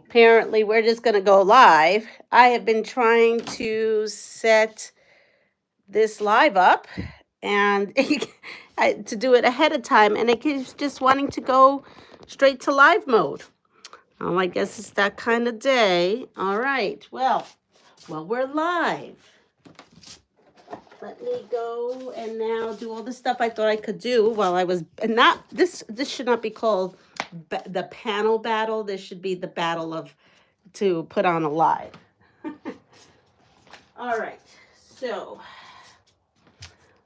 Apparently, we're just going to go live. I have been trying to set this live up and to do it ahead of time, and it keeps just wanting to go straight to live mode. Oh, I guess it's that kind of day. All right. Well, we're live. Let me go and now do all the stuff I thought I could do while I was not. This should not be called the panel battle. This should be the battle of to put on a live. All right. So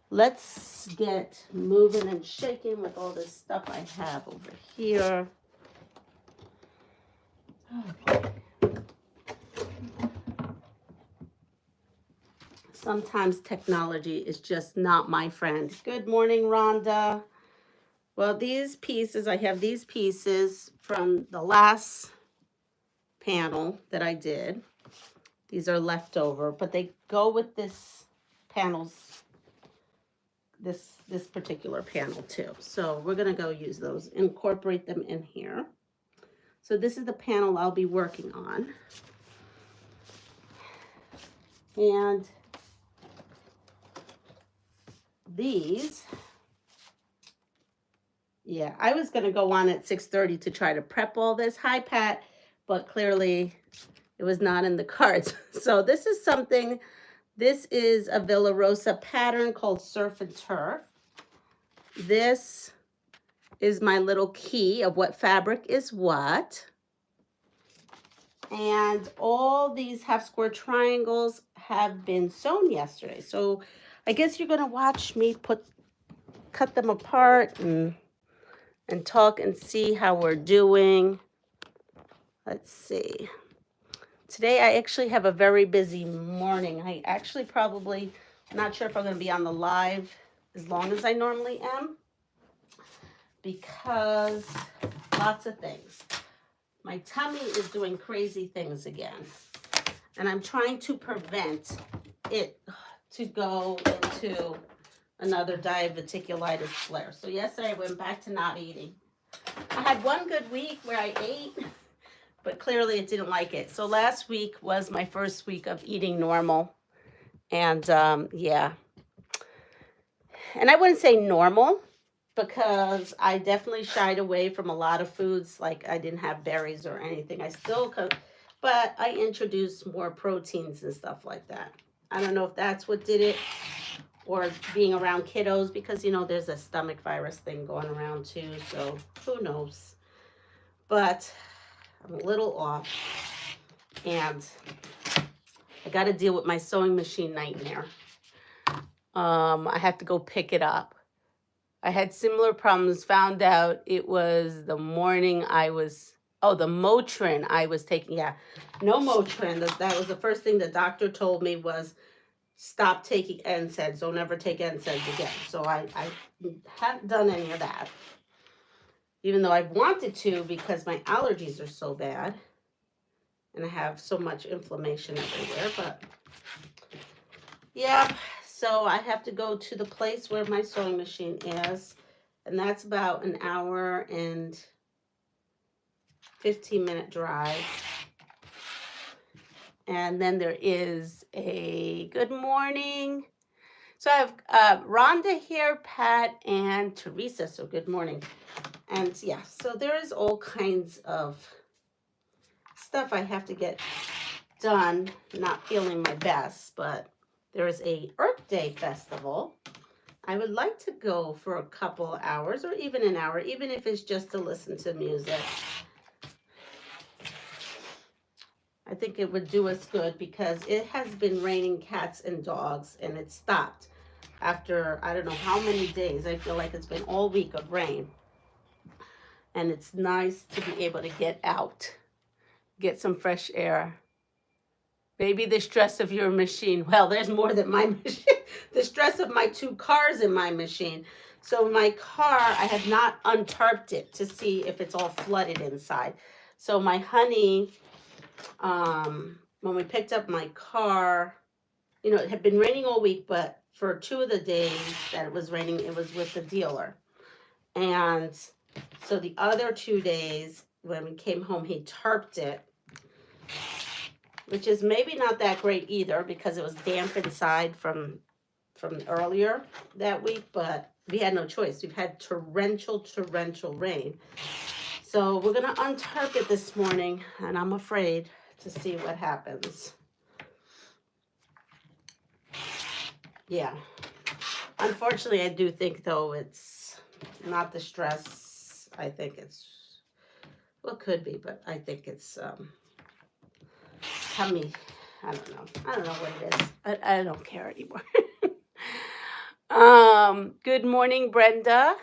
let's get moving and shaking with all this stuff I have over here. Sometimes technology is just not my friend. Good morning, Rhonda. Well, these pieces, I have these pieces from the last panel that I did. These are leftover, but they go with this panel's, this particular panel too. So we're gonna go use those, incorporate them in here. So this is the panel I'll be working on. And these, yeah, I was going to go on at 6:30 to try to prep all this. Hi, Pat, but clearly it was not in the cards. So this is something, this is a Villa Rosa pattern called Surf and Turf. This is my little key of what fabric is what. And all these half square triangles have been sewn yesterday. So I guess you're going to watch me cut them apart and talk and see how we're doing. Let's see. Today I actually have a very busy morning. I actually probably, not sure if I'm going to be on the live as long as I normally am, because lots of things. My tummy is doing crazy things again, and I'm trying to prevent it to go into another diverticulitis flare. So yesterday I went back to not eating. I had one good week where I ate, but clearly it didn't like it. So last week was my first week of eating normal. And yeah. And I wouldn't say normal, because I definitely shied away from a lot of foods. Like I didn't have berries or anything. I still cook, but I introduced more proteins and stuff like that. I don't know if that's what did it, or being around kiddos, because, you know, there's a stomach virus thing going around too, so who knows. But I'm a little off, and I got to deal with my sewing machine nightmare. I have to go pick it up. I had similar problems, found out it was the morning I was, the Motrin I was taking, yeah, no Motrin. That was the first thing the doctor told me was, stop taking NSAIDs. Don't ever take NSAIDs again. So I haven't done any of that, even though I wanted to, because my allergies are so bad and I have so much inflammation everywhere. But yeah, so I have to go to the place where my sewing machine is, and that's about an hour and 15-minute drive. And then there is a good morning. So I have Rhonda here, Pat, and Teresa. So good morning. And yeah, so there is all kinds of stuff I have to get done. Not feeling my best, but there is a Earth Day festival. I would like to go for a couple hours, or even an hour, even if it's just to listen to music. I think it would do us good, because it has been raining cats and dogs, and it stopped after I don't know how many days. I feel like it's been all week of rain. And it's nice to be able to get out, get some fresh air. Maybe the stress of your machine. Well, there's more than my machine. The stress of my 2 cars in my machine. So my car, I have not untarped it to see if it's all flooded inside. So my honey, when we picked up my car, you know, it had been raining all week, but for 2 of the days that it was raining, it was with the dealer. And so the other 2 days when we came home, he tarped it. which is maybe not that great either because it was damp inside from earlier that week, but we had no choice. We've had torrential rain. So we're gonna untarp it this morning, and I'm afraid to see what happens. Yeah. Unfortunately, I do think though it's not the stress. I think it's, well, it could be, but I think it's tummy. I don't know. I don't know what it is. I don't care anymore. Good morning, Brenda.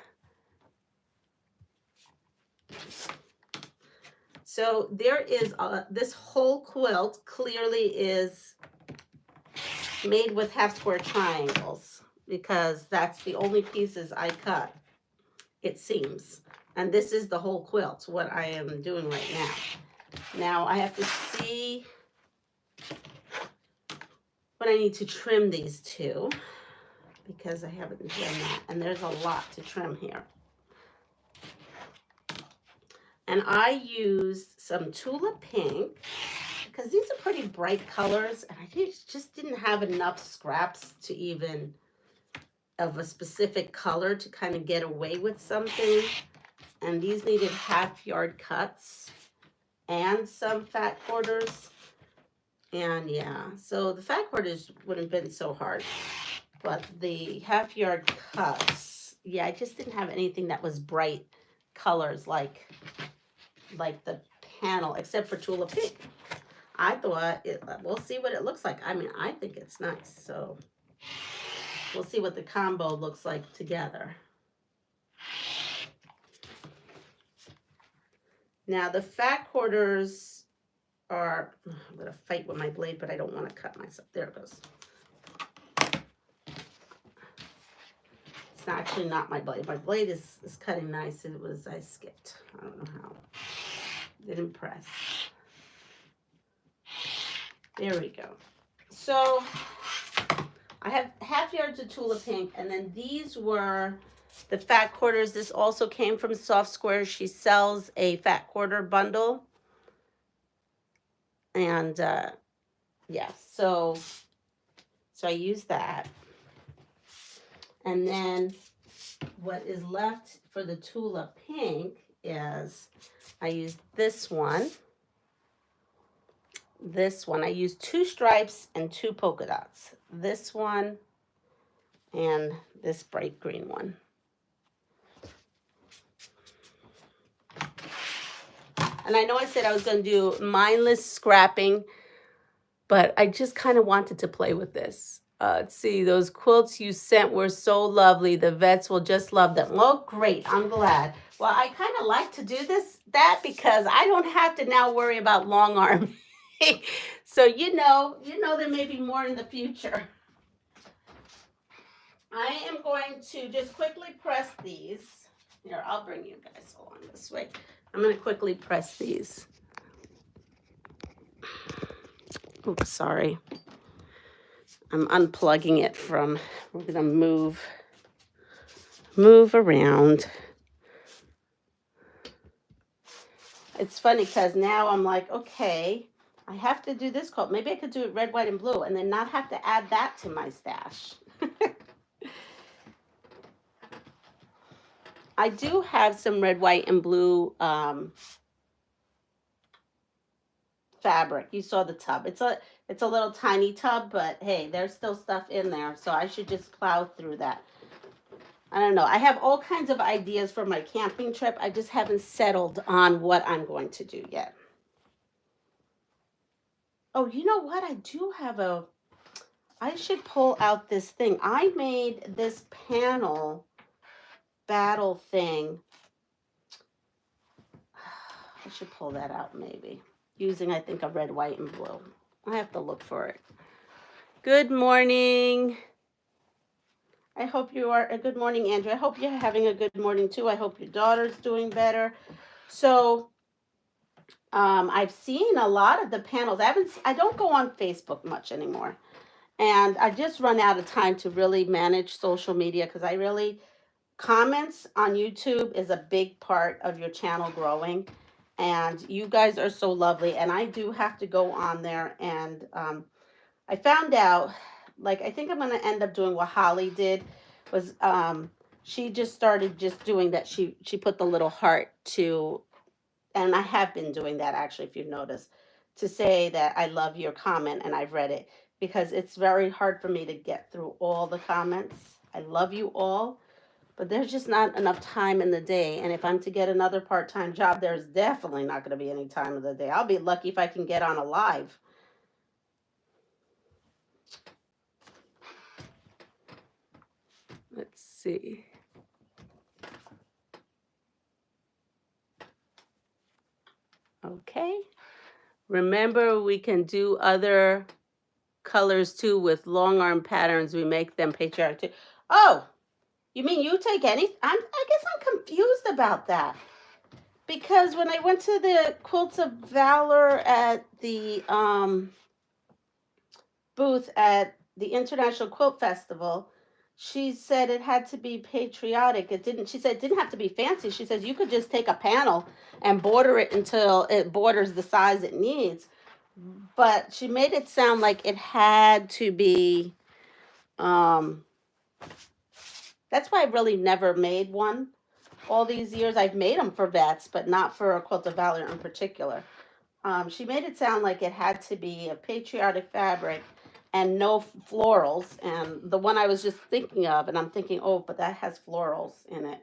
So there is this whole quilt clearly is made with half square triangles because that's the only pieces I cut, it seems. And this is the whole quilt, what I am doing right now. Now I have to see what I need to trim these two because I haven't done that. And there's a lot to trim here. And I used some tulip pink because these are pretty bright colors. And I just didn't have enough scraps to even of a specific color to kind of get away with something. And these needed half-yard cuts and some fat quarters. And yeah, so the fat quarters wouldn't have been so hard. But the half-yard cuts, yeah, I just didn't have anything that was bright colors like the panel, except for tulip pink. I thought, we'll see what it looks like. I mean, I think it's nice. So we'll see what the combo looks like together. Now the fat quarters are, I'm going to fight with my blade, but I don't want to cut myself. There it goes. It's actually not my blade. My blade is cutting nice. I skipped. I don't know how. Didn't press. There we go. So I have half yards of tulip pink, and then these were the fat quarters. This also came from Soft Squares. She sells a fat quarter bundle. And yeah, so I use that. And then what is left for the tulip pink is I used this one. This one, I used 2 stripes and 2 polka dots. This one and this bright green one. And I know I said I was going to do mindless scrapping, but I just kind of wanted to play with this. Let's see, those quilts you sent were so lovely. The vets will just love them. Well, great. I'm glad. Well, I kind of like to do that because I don't have to now worry about long arm. So, you know there may be more in the future. I am going to just quickly press these. Here, I'll bring you guys along this way. I'm going to quickly press these. Oops, sorry. I'm unplugging it from, we're going to move around. It's funny because now I'm like, okay, I have to do this quilt. Maybe I could do it red, white, and blue and then not have to add that to my stash. I do have some red, white, and blue fabric. You saw the tub. It's a little tiny tub, but hey, there's still stuff in there, so I should just plow through that. I don't know. I have all kinds of ideas for my camping trip. I just haven't settled on what I'm going to do yet. Oh, you know what? I do have I should pull out this thing. I made this panel battle thing. I should pull that out maybe. Using, I think, a red, white, and blue. I have to look for it. Good morning. I hope you are, good morning, Andrew. I hope you're having a good morning too. I hope your daughter's doing better. So, I've seen a lot of the panels. I don't go on Facebook much anymore. And I just run out of time to really manage social media because comments on YouTube is a big part of your channel growing. And you guys are so lovely. And I do have to go on there. And I found out, like, I think I'm going to end up doing what Holly did. Was she just started just doing that. She put the little heart to, and I have been doing that actually, if you've noticed, to say that I love your comment and I've read it, because it's very hard for me to get through all the comments. I love you all, but there's just not enough time in the day. And if I'm to get another part-time job, there's definitely not going to be any time of the day. I'll be lucky if I can get on a live. Let's see. Okay. Remember, we can do other colors too with long arm patterns. We make them patriotic too. Oh, you mean you take any? I guess I'm confused about that. Because when I went to the Quilts of Valor at the booth at the International Quilt Festival, she said it had to be patriotic. It didn't. She said it didn't have to be fancy. She says you could just take a panel and border it until it borders the size it needs. But she made it sound like it had to be. That's why I really never made one. All these years I've made them for vets, but not for a Quilt of Valor in particular. She made it sound like it had to be a patriotic fabric and no florals. And the one I was just thinking of, and I'm thinking, oh, but that has florals in it.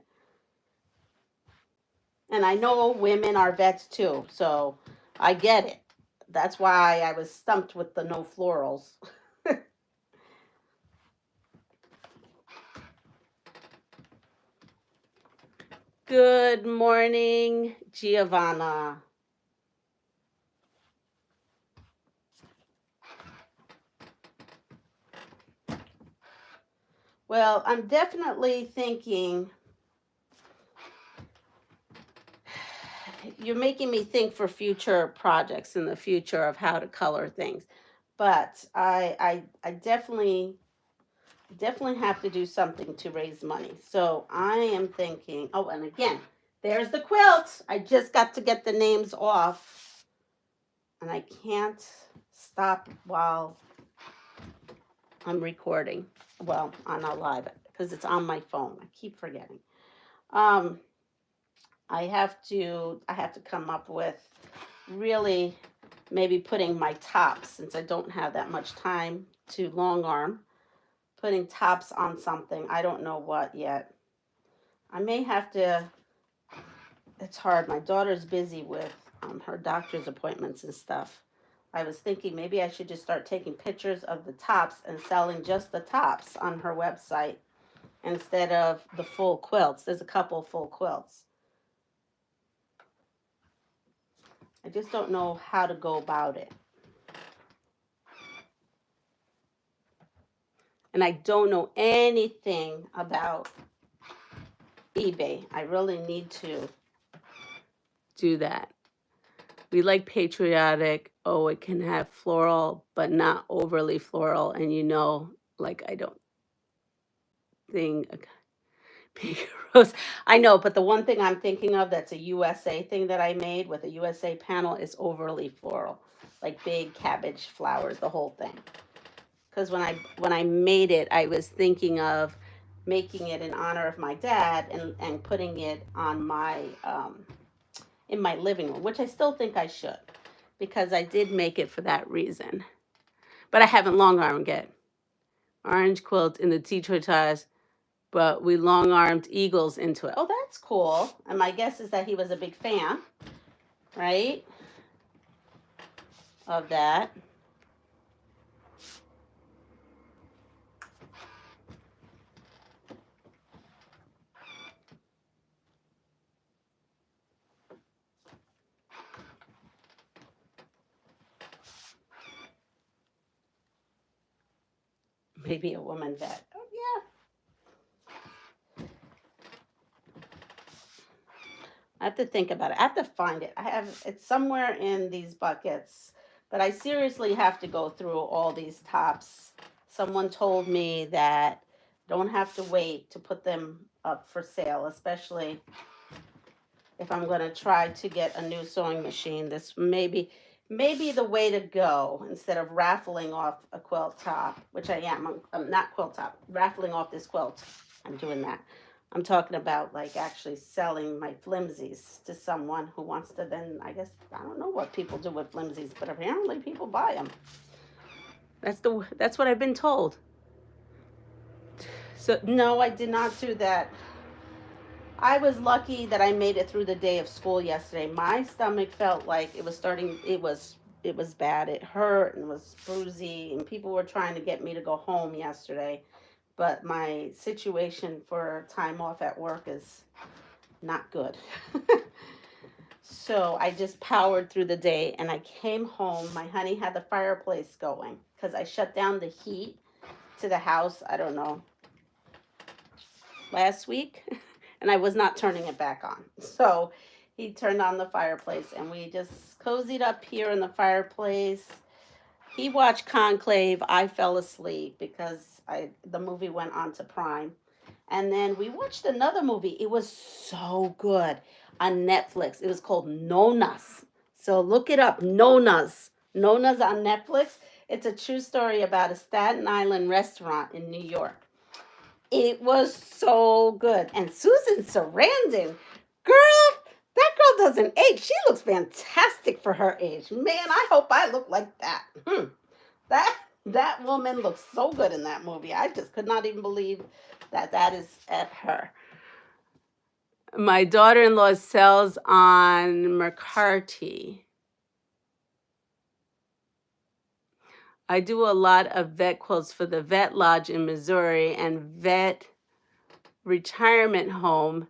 And I know women are vets too, so I get it. That's why I was stumped with the no florals. Good morning, Giovanna. Well, I'm definitely thinking, you're making me think for future projects in the future of how to color things. But I definitely have to do something to raise money. So I am thinking, oh, and again, there's the quilt. I just got to get the names off. And I can't stop while I'm recording. Well, on a live, because it's on my phone. I keep forgetting. I have to come up with really maybe putting my tops, since I don't have that much time to long arm, putting tops on something. I don't know what yet. I may have to, it's hard. My daughter's busy with her doctor's appointments and stuff. I was thinking maybe I should just start taking pictures of the tops and selling just the tops on her website instead of the full quilts. There's a couple full quilts. I just don't know how to go about it. And I don't know anything about eBay. I really need to do that. We like patriotic. Oh, it can have floral, but not overly floral. And you know, like, I don't think pink rose. I know, but the one thing I'm thinking of that's a USA thing that I made with a USA panel is overly floral, like big cabbage flowers, the whole thing. Because when I made it, I was thinking of making it in honor of my dad and putting it on my in my living room, which I still think I should, because I did make it for that reason. But I haven't long armed yet. Orange quilt in the Detroit ties, but we long armed eagles into it. Oh, that's cool. And my guess is that he was a big fan, right? Of that. Maybe a woman vet. Oh, yeah. I have to think about it. I have to find it. It's somewhere in these buckets, but I seriously have to go through all these tops. Someone told me that don't have to wait to put them up for sale, especially if I'm going to try to get a new sewing machine. This maybe the way to go, instead of raffling off a quilt top, which I am. I'm not quilt top, raffling off this quilt. I'm doing that. I'm talking about like actually selling my flimsies to someone who wants to then, I guess, I don't know what people do with flimsies, but apparently people buy them. That's what I've been told. So no, I did not do that. I was lucky that I made it through the day of school yesterday. My stomach felt like it was starting, it was bad. It hurt and was bruisey, and people were trying to get me to go home yesterday. But my situation for time off at work is not good. So I just powered through the day, and I came home. My honey had the fireplace going because I shut down the heat to the house, I don't know, last week. And I was not turning it back on. So he turned on the fireplace, and we just cozied up here in the fireplace. He watched Conclave. I fell asleep because the movie went on to Prime. And then we watched another movie. It was so good on Netflix. It was called Nonas. So look it up, Nonas. Nonas on Netflix. It's a true story about a Staten Island restaurant in New York. It was so good. And Susan Sarandon, girl, that girl doesn't age. She looks fantastic for her age. Man, I hope I look like that. That woman looks so good in that movie. I just could not even believe that is at her. My daughter-in-law sells on McCarty. I do a lot of vet quilts for the vet lodge in Missouri and vet retirement home.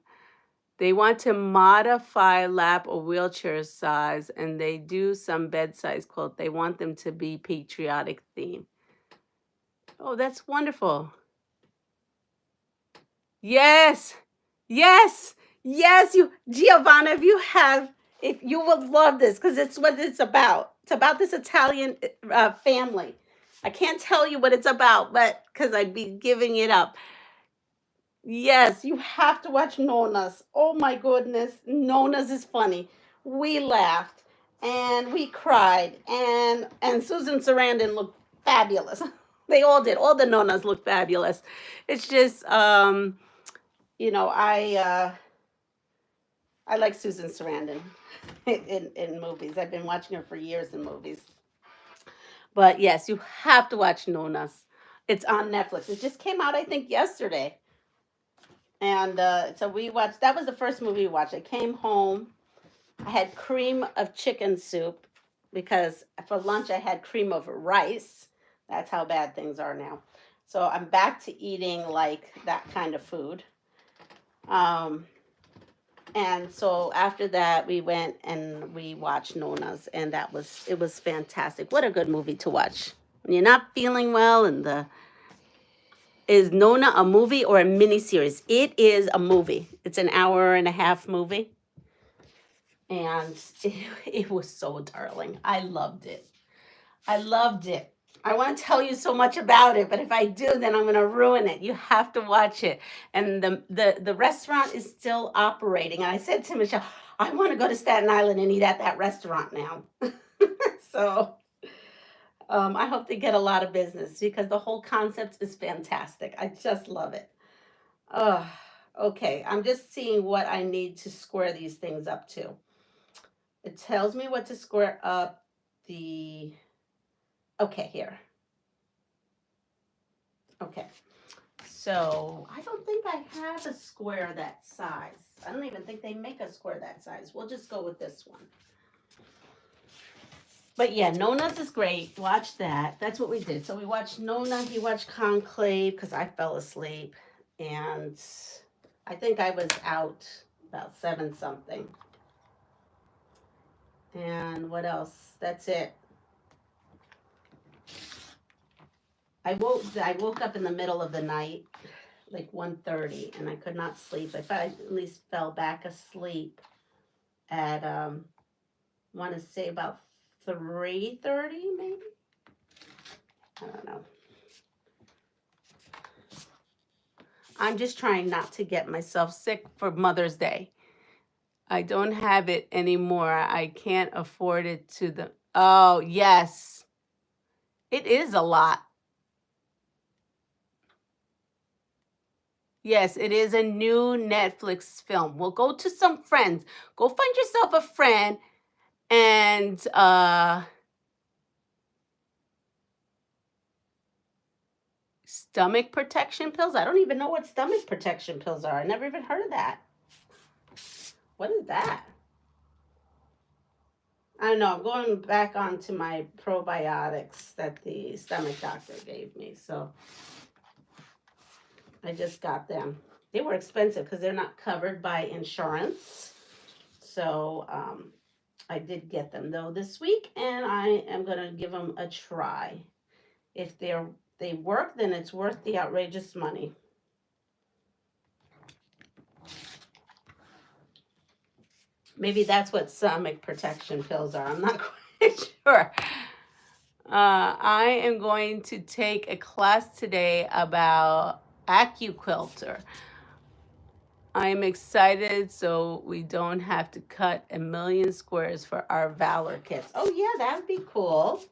They want to modify lap or wheelchair size, and they do some bed size quilt. They want them to be patriotic theme. Oh, that's wonderful. Yes, yes, yes. Giovanna, if you will love this, because it's what it's about. It's about this Italian family. I can't tell you what it's about, but because I'd be giving it up. Yes, you have to watch Nonas. Oh my goodness, Nonas is funny. We laughed and we cried, and Susan Sarandon looked fabulous. They all did. All the Nonas look fabulous. It's just I like Susan Sarandon in movies. I've been watching her for years in movies. But yes, you have to watch Nonas. It's on Netflix. It just came out, I think, yesterday. And so we watched, that was the first movie we watched. I came home. I had cream of chicken soup because for lunch I had cream of rice. That's how bad things are now. So I'm back to eating like that kind of food. And so after that, we went and we watched Nona's, and it was fantastic. What a good movie to watch when you're not feeling well. Is Nona a movie or a miniseries? It is a movie. It's an hour and a half movie, and it was so darling. I loved it. I loved it. I want to tell you so much about it, but if I do, then I'm going to ruin it. You have to watch it. And the restaurant is still operating. And I said to Michelle, I want to go to Staten Island and eat at that restaurant now. So I hope they get a lot of business because the whole concept is fantastic. I just love it. Okay, I'm just seeing what I need to square these things up to. It tells me what to square up okay, here. Okay, so I don't think I have a square that size. I don't even think they make a square that size. We'll just go with this one. But yeah, Nona's is great. Watch that. That's what we did. So we watched Nona. He watched Conclave because I fell asleep. And I think I was out about 7 something. And what else? That's it. I woke up in the middle of the night, like 1:30, and I could not sleep. I at least fell back asleep at want to say about 3:30 maybe. I don't know. I'm just trying not to get myself sick for Mother's Day. I don't have it anymore. I can't afford it to the. Oh, yes. It is a lot. Yes, it is a new Netflix film. Well, go to some friends. Go find yourself a friend and stomach protection pills. I don't even know what stomach protection pills are. I never even heard of that. What is that? I don't know. I'm going back onto my probiotics that the stomach doctor gave me. So I just got them. They were expensive because they're not covered by insurance. So I did get them though this week, and I am gonna give them a try. If they work, then it's worth the outrageous money. Maybe that's what stomach protection pills are. I'm not quite sure. I am going to take a class today about AccuQuilter. I'm excited so we don't have to cut a million squares for our Valor kits. Oh yeah, that'd be cool.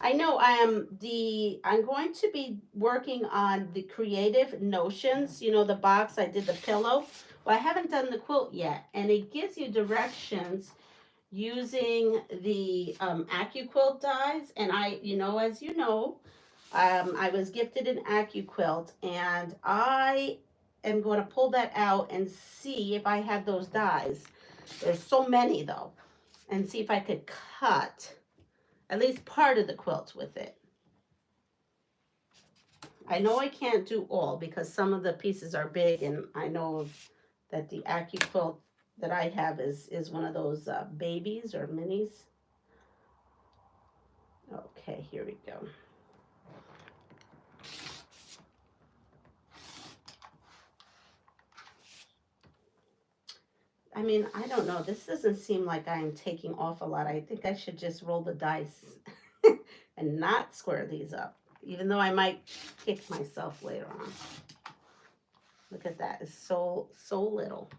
I know I'm going to be working on the creative notions, you know, the box I did the pillow. Well, I haven't done the quilt yet, and it gives you directions using the AccuQuilt dies. And as you know, I was gifted an AccuQuilt, and I am going to pull that out and see if I have those dies. There's so many though, and see if I could cut at least part of the quilt with it. I know I can't do all because some of the pieces are big, and I know that the AccuQuilt that I have is one of those babies or minis. Okay, here we go. I mean, I don't know. This doesn't seem like I'm taking off a lot. I think I should just roll the dice and not square these up, even though I might kick myself later on. Look at that. It's so little.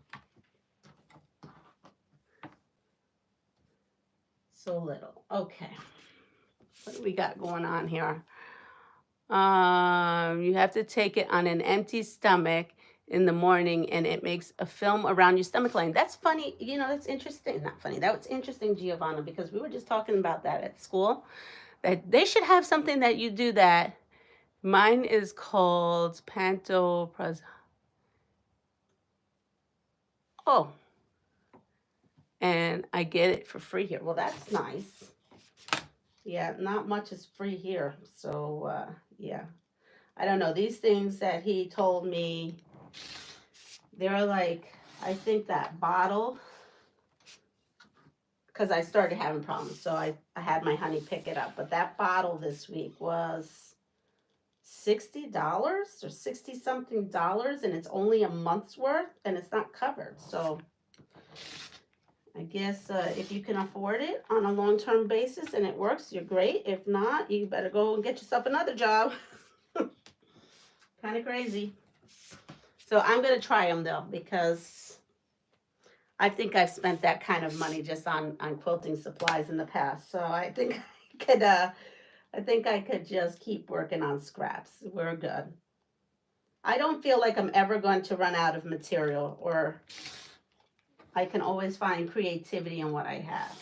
So little. Okay. What do we got going on here? You have to take it on an empty stomach in the morning, and it makes a film around your stomach line. That's funny. That's interesting. Not funny. That was interesting, Giovanna, because we were just talking about that at school. That they should have something that you do that. Mine is called pantoprazole. Oh, and I get it for free here. Well, that's nice. Yeah, not much is free here. So, yeah. I don't know. These things that he told me, they're like, I think that bottle, because I started having problems. So I had my honey pick it up. But that bottle this week was $60 or 60 something dollars, and it's only a month's worth, and it's not covered. So I guess if you can afford it on a long-term basis and it works, you're great. If not, you better go and get yourself another job. Kind of crazy. So I'm going to try them though, because I think I've spent that kind of money just on quilting supplies in the past. So I think I could just keep working on scraps. We're good. I don't feel like I'm ever going to run out of material, or I can always find creativity in what I have.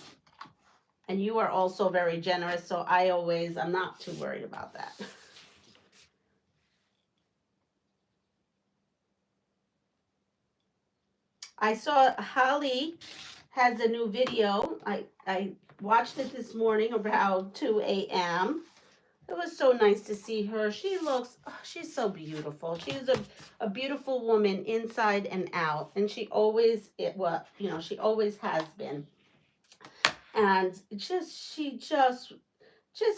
And you are also very generous, so I'm not too worried about that. I saw Holly has a new video. I watched it this morning around 2 a.m. It was so nice to see her. She's so beautiful. She's a beautiful woman inside and out. And she always has been. And she just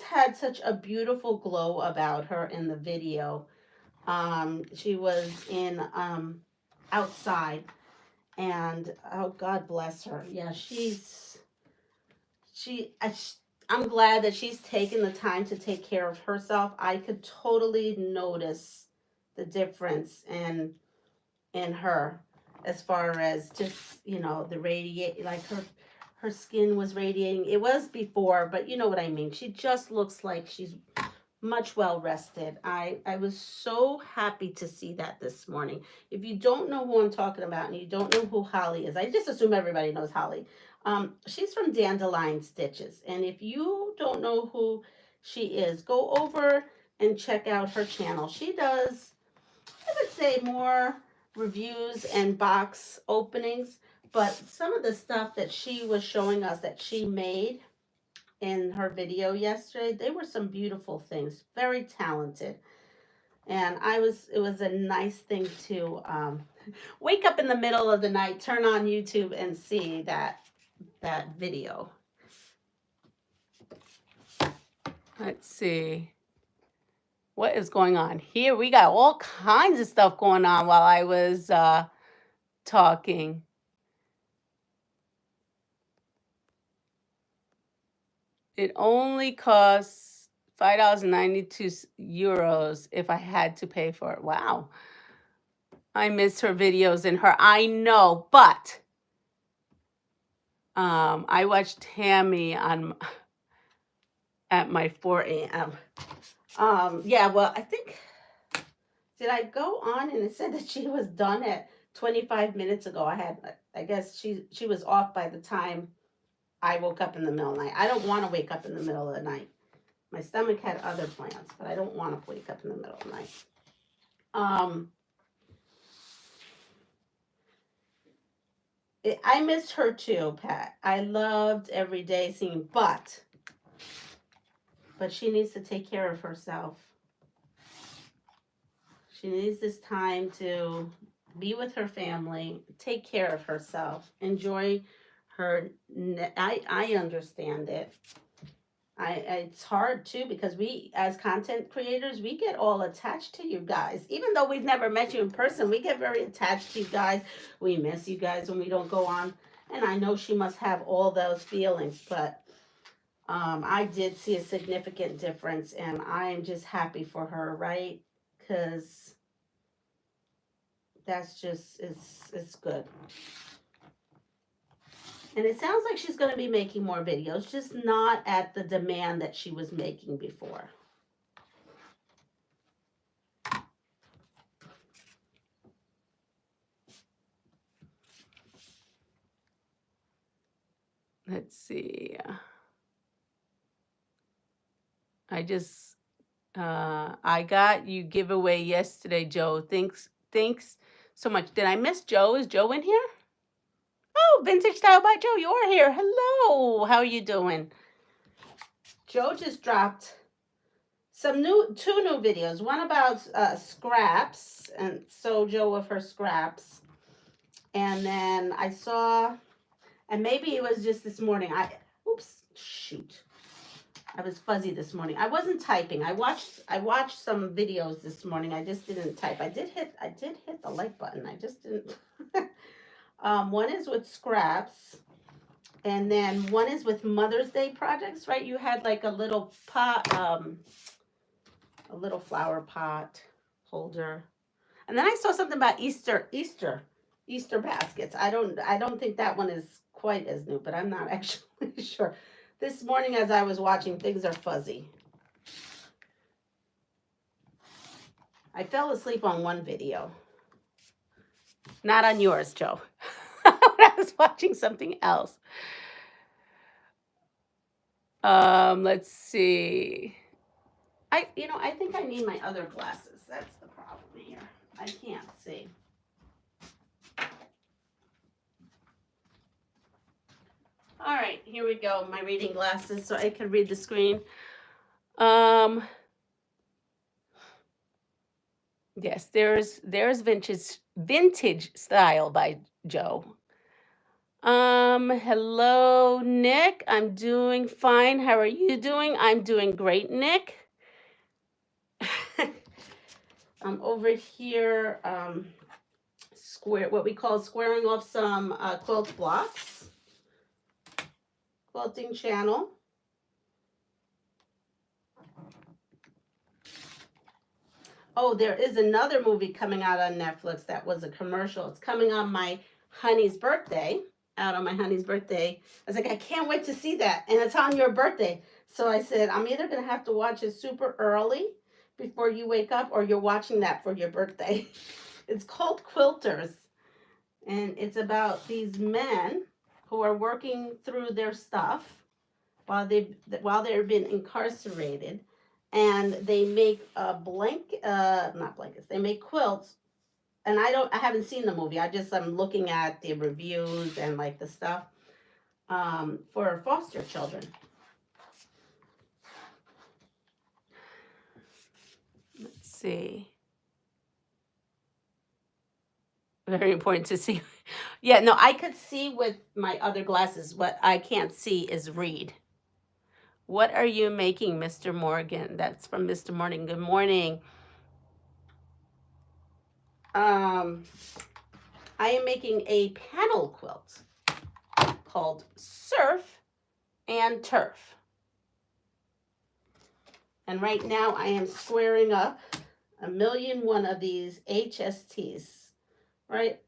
had such a beautiful glow about her in the video. She was in outside, and oh, God bless her. Yeah, I'm glad that she's taken the time to take care of herself. I could totally notice the difference in her. as far as just, you know, the radiate, like her skin was radiating. It was before, but you know what I mean. She just looks like she's much well rested. I was so happy to see that this morning. If you don't know who I'm talking about and you don't know who Holly is, I just assume everybody knows Holly. She's from Dandelion Stitches, and if you don't know who she is, go over and check out her channel. She does, I would say, more reviews and box openings, but some of the stuff that she was showing us that she made in her video yesterday, they were some beautiful things. Very talented. And it was a nice thing to wake up in the middle of the night, turn on YouTube and see that video. Let's see. What is going on here? We got all kinds of stuff going on while I was talking. It only costs €5.92 if I had to pay for it. Wow. I miss her videos and her. I know, but I watched Tammy on at my 4 a.m. Yeah, well, I think, did I go on and it said that she was done at 25 minutes ago? I guess she was off by the time I woke up in the middle of the night. I don't want to wake up in the middle of the night. My stomach had other plans, but I don't want to wake up in the middle of the night. I missed her too, Pat. I loved every day seeing, but she needs to take care of herself. She needs this time to be with her family, take care of herself, enjoy her. I understand it. It's hard too, because we, as content creators, we get all attached to you guys. Even though we've never met you in person, we get very attached to you guys. We miss you guys when we don't go on. And I know she must have all those feelings, but I did see a significant difference, and I am just happy for her, right? Because that's just, it's good. And it sounds like she's going to be making more videos, just not at the demand that she was making before. Let's see. I got you giveaway yesterday, Joe. Thanks so much. Did I miss Joe? Is Joe in here? Oh, Vintage Style by Joe, you're here. Hello. How are you doing? Joe just dropped two new videos. One about scraps, and so Joe with her scraps. And then I saw, and maybe it was just this morning. I was fuzzy this morning. I wasn't typing. I watched some videos this morning. I just didn't type. I did hit the like button. I just didn't. One is with scraps, and then one is with Mother's Day projects, right? You had like a little pot, a little flower pot holder. And then I saw something about Easter baskets. I don't think that one is quite as new, but I'm not actually sure. This morning as I was watching, things are fuzzy. I fell asleep on one video. Not on yours, Joe. I was watching something else. Let's see. I think I need my other glasses. That's the problem here. I can't see. All right, here we go. My reading glasses so I can read the screen. Yes, there's vintage style by Joe. Hello, Nick. I'm doing fine. How are you doing? I'm doing great, Nick. I'm over here, what we call squaring off some quilt blocks. Quilting channel. Oh, there is another movie coming out on Netflix that was a commercial. It's coming on my honey's birthday. Out on my honey's birthday. I was like, I can't wait to see that. And it's on your birthday. So I said, I'm either going to have to watch it super early before you wake up, or you're watching that for your birthday. It's called Quilters. And it's about these men who are working through their stuff while they're being incarcerated, and they make not blankets, they make quilts. And I haven't seen the movie. I'm looking at the reviews and like the stuff for foster children. Let's see. Very important to see. Yeah, no, I could see with my other glasses. What I can't see is read. What are you making, Mr. Morgan? That's from Mr. Morning. Good morning. I am making a panel quilt called Surf and Turf. And right now I am squaring up 1,000,001 of these HSTs, right?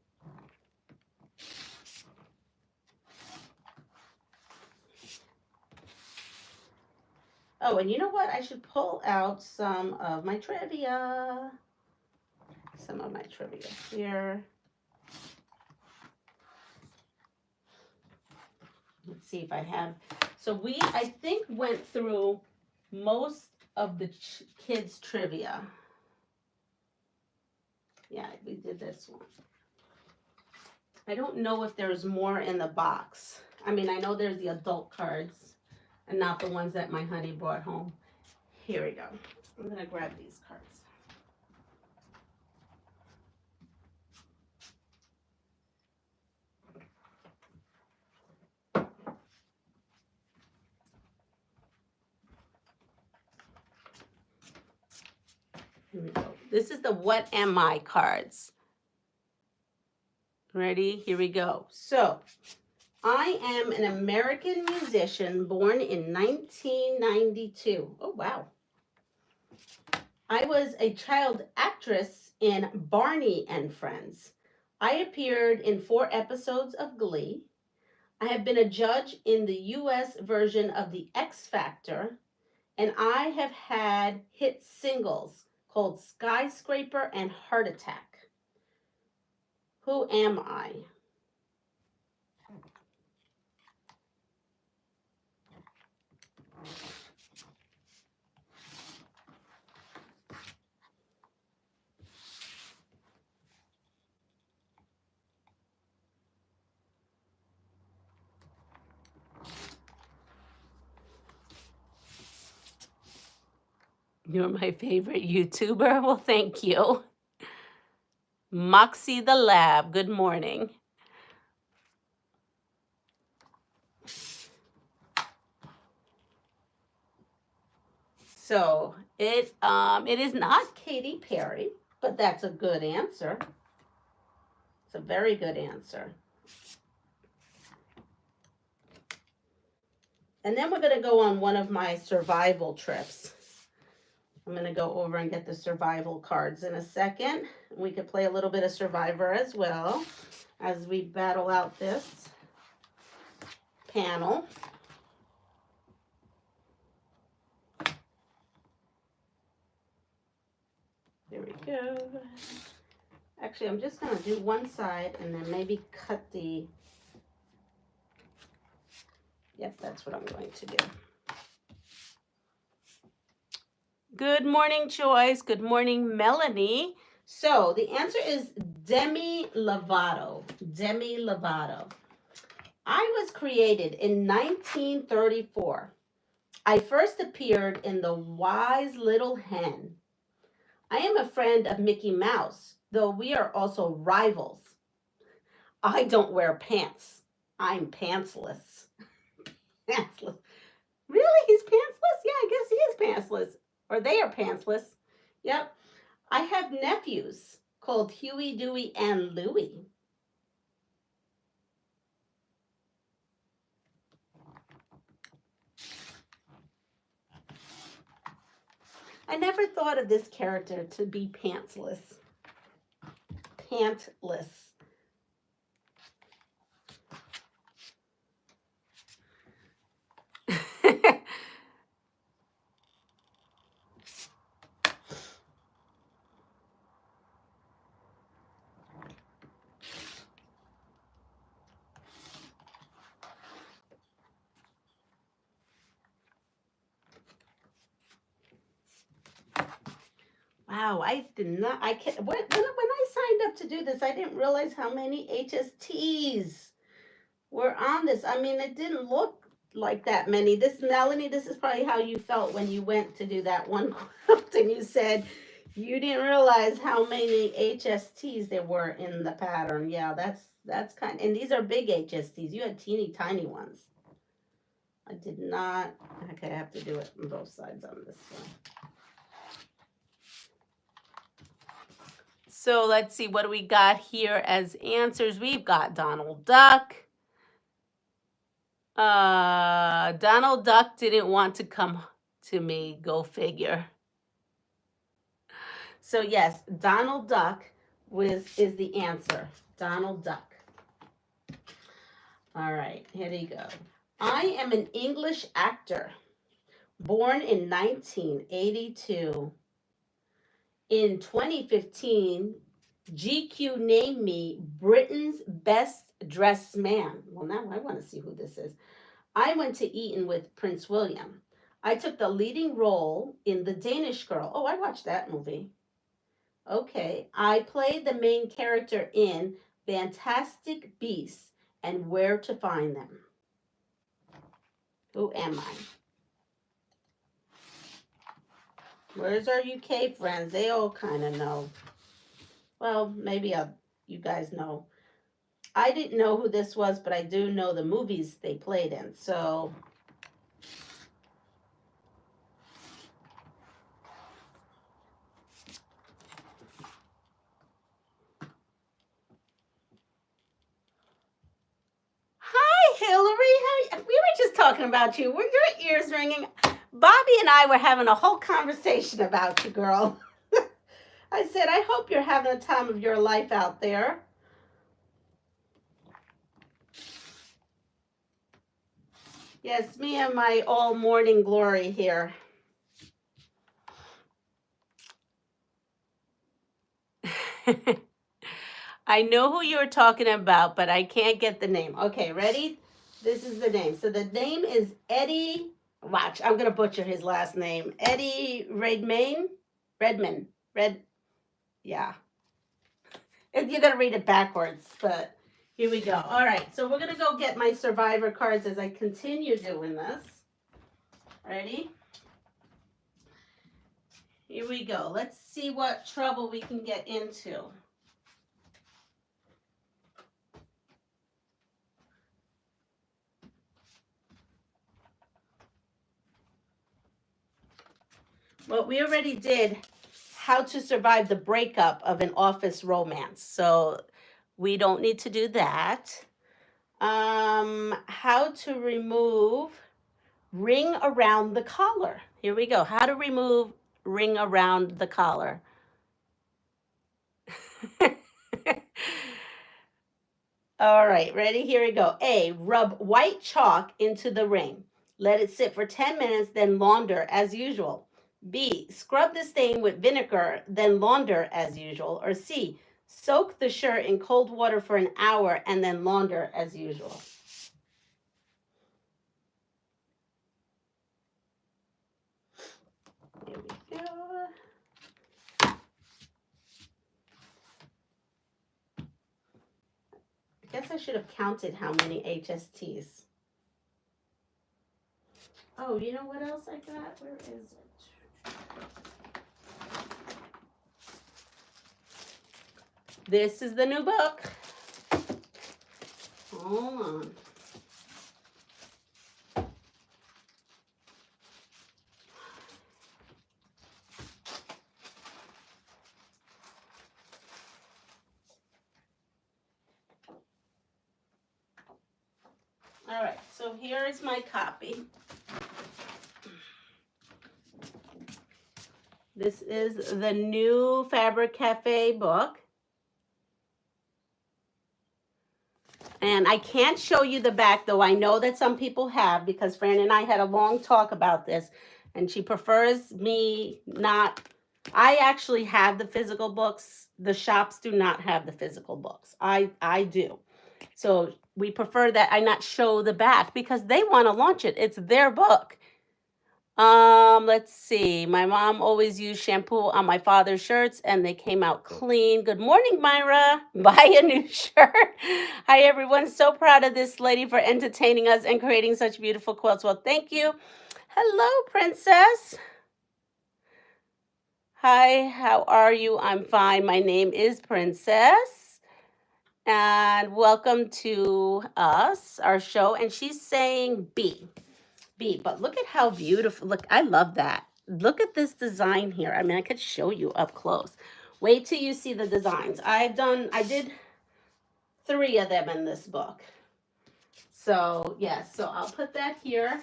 Oh, and you know what? I should pull out some of my trivia. Some of my trivia here. Let's see if I have. So I think, went through most of the kids' trivia. Yeah, we did this one. I don't know if there's more in the box. I mean, I know there's the adult cards and not the ones that my honey brought home. Here we go. I'm going to grab these cards. Here we go. This is the What Am I cards. Ready? Here we go. So, I am an American musician born in 1992. Oh, wow. I was a child actress in Barney and Friends. I appeared in 4 episodes of Glee. I have been a judge in the U.S. version of The X Factor, and I have had hit singles called Skyscraper and Heart Attack. Who am I? You're my favorite YouTuber? Well, thank you. Moxie the Lab, good morning. So it is not Katy Perry, but that's a good answer. It's a very good answer. And then we're going to go on one of my survival trips. I'm going to go over and get the survival cards in a second. We could play a little bit of Survivor as well as we battle out this panel. There we go. Actually, I'm just going to do one side and then maybe cut the... Yep, that's what I'm going to do. Good morning, Joyce. Good morning, Melanie. So the answer is Demi Lovato. Demi Lovato. I was created in 1934. I first appeared in The Wise Little Hen. I am a friend of Mickey Mouse, though we are also rivals. I don't wear pants. I'm pantsless. Pantsless. Really? He's pantsless? Yeah, I guess he is pantsless. Or they are pantsless. Yep. I have nephews called Huey, Dewey, and Louie. I never thought of this character to be pantsless. Pantless. Wow, I did not, I can't, when I signed up to do this, I didn't realize how many HSTs were on this. I mean, it didn't look like that many. This, Melanie, this is probably how you felt when you went to do that one quilt and you said you didn't realize how many HSTs there were in the pattern. Yeah, that's kind, and these are big HSTs. You had teeny tiny ones. I did not, okay, I have to do it on both sides on this one. So let's see, what do we got here as answers? We've got Donald Duck. Donald Duck didn't want to come to me, go figure. So yes, Donald Duck is the answer. Donald Duck. All right, here you go. I am an English actor, born in 1982. In 2015, GQ named me Britain's best dressed man. Well, now I want to see who this is. I went to Eton with Prince William. I took the leading role in The Danish Girl. Oh, I watched that movie. Okay. I played the main character in Fantastic Beasts and Where to Find Them. Who am I? Where's our UK friends? They all kind of know. Well, maybe you guys know. I didn't know who this was, but I do know the movies they played in. So, hi, Hillary. We were just talking about you. Were your ears ringing? Bobby and I were having a whole conversation about you, girl. I said, I hope you're having a time of your life out there. Yes, me and my all morning glory here. I know who you're talking about, but I can't get the name. Okay, ready? This is the name. So the name is Eddie. Watch, I'm going to butcher his last name. Eddie Redmayne? Redman. Yeah. You're going to read it backwards, but here we go. All right, so we're going to go get my survivor cards as I continue doing this. Ready? Here we go. Let's see what trouble we can get into. Well, we already did how to survive the breakup of an office romance. So we don't need to do that. How to remove ring around the collar. Here we go. How to remove ring around the collar. All right, ready? Here we go. A, rub white chalk into the ring. Let it sit for 10 minutes, then launder as usual. B, scrub the stain with vinegar, then launder as usual. Or C, soak the shirt in cold water for an hour and then launder as usual. Here we go. I guess I should have counted how many HSTs. Oh, you know what else I got? Where is it? This is the new book. Hold on. All right, so here is my copy. This is the new Fabric Cafe book. And I can't show you the back, though I know that some people have, because Fran and I had a long talk about this, and she prefers me not. I actually have the physical books. The shops do not have the physical books. I do. So we prefer that I not show the back because they want to launch it. It's their book. Let's see. My mom always used shampoo on my father's shirts and they came out clean. Good morning, Myra. Buy a new shirt. Hi, everyone. So proud of this lady for entertaining us and creating such beautiful quilts. Well, thank you. Hello, Princess. Hi, how are you? I'm fine. My name is Princess. And welcome to us, our show. And she's saying B. But look at how beautiful. Look, I love that. Look at this design here. I mean, I could show you up close. Wait till you see the designs. I did 3 of them in this book. So yes, so I'll put that here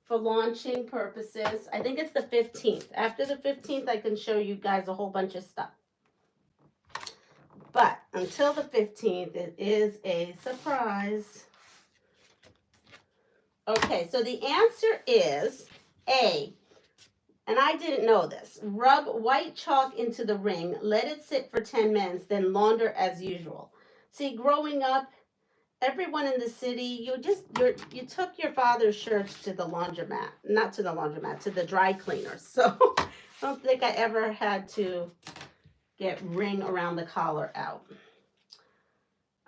for launching purposes. I think it's the 15th. After the 15th, I can show you guys a whole bunch of stuff. But until the 15th, it is a surprise. Okay, so the answer is A. And I didn't know this. Rub white chalk into the ring, let it sit for 10 minutes, then launder as usual. See, growing up, everyone in the city, you took your father's shirts to the laundromat, not to the laundromat, to the dry cleaners. So I don't think I ever had to get ring around the collar out.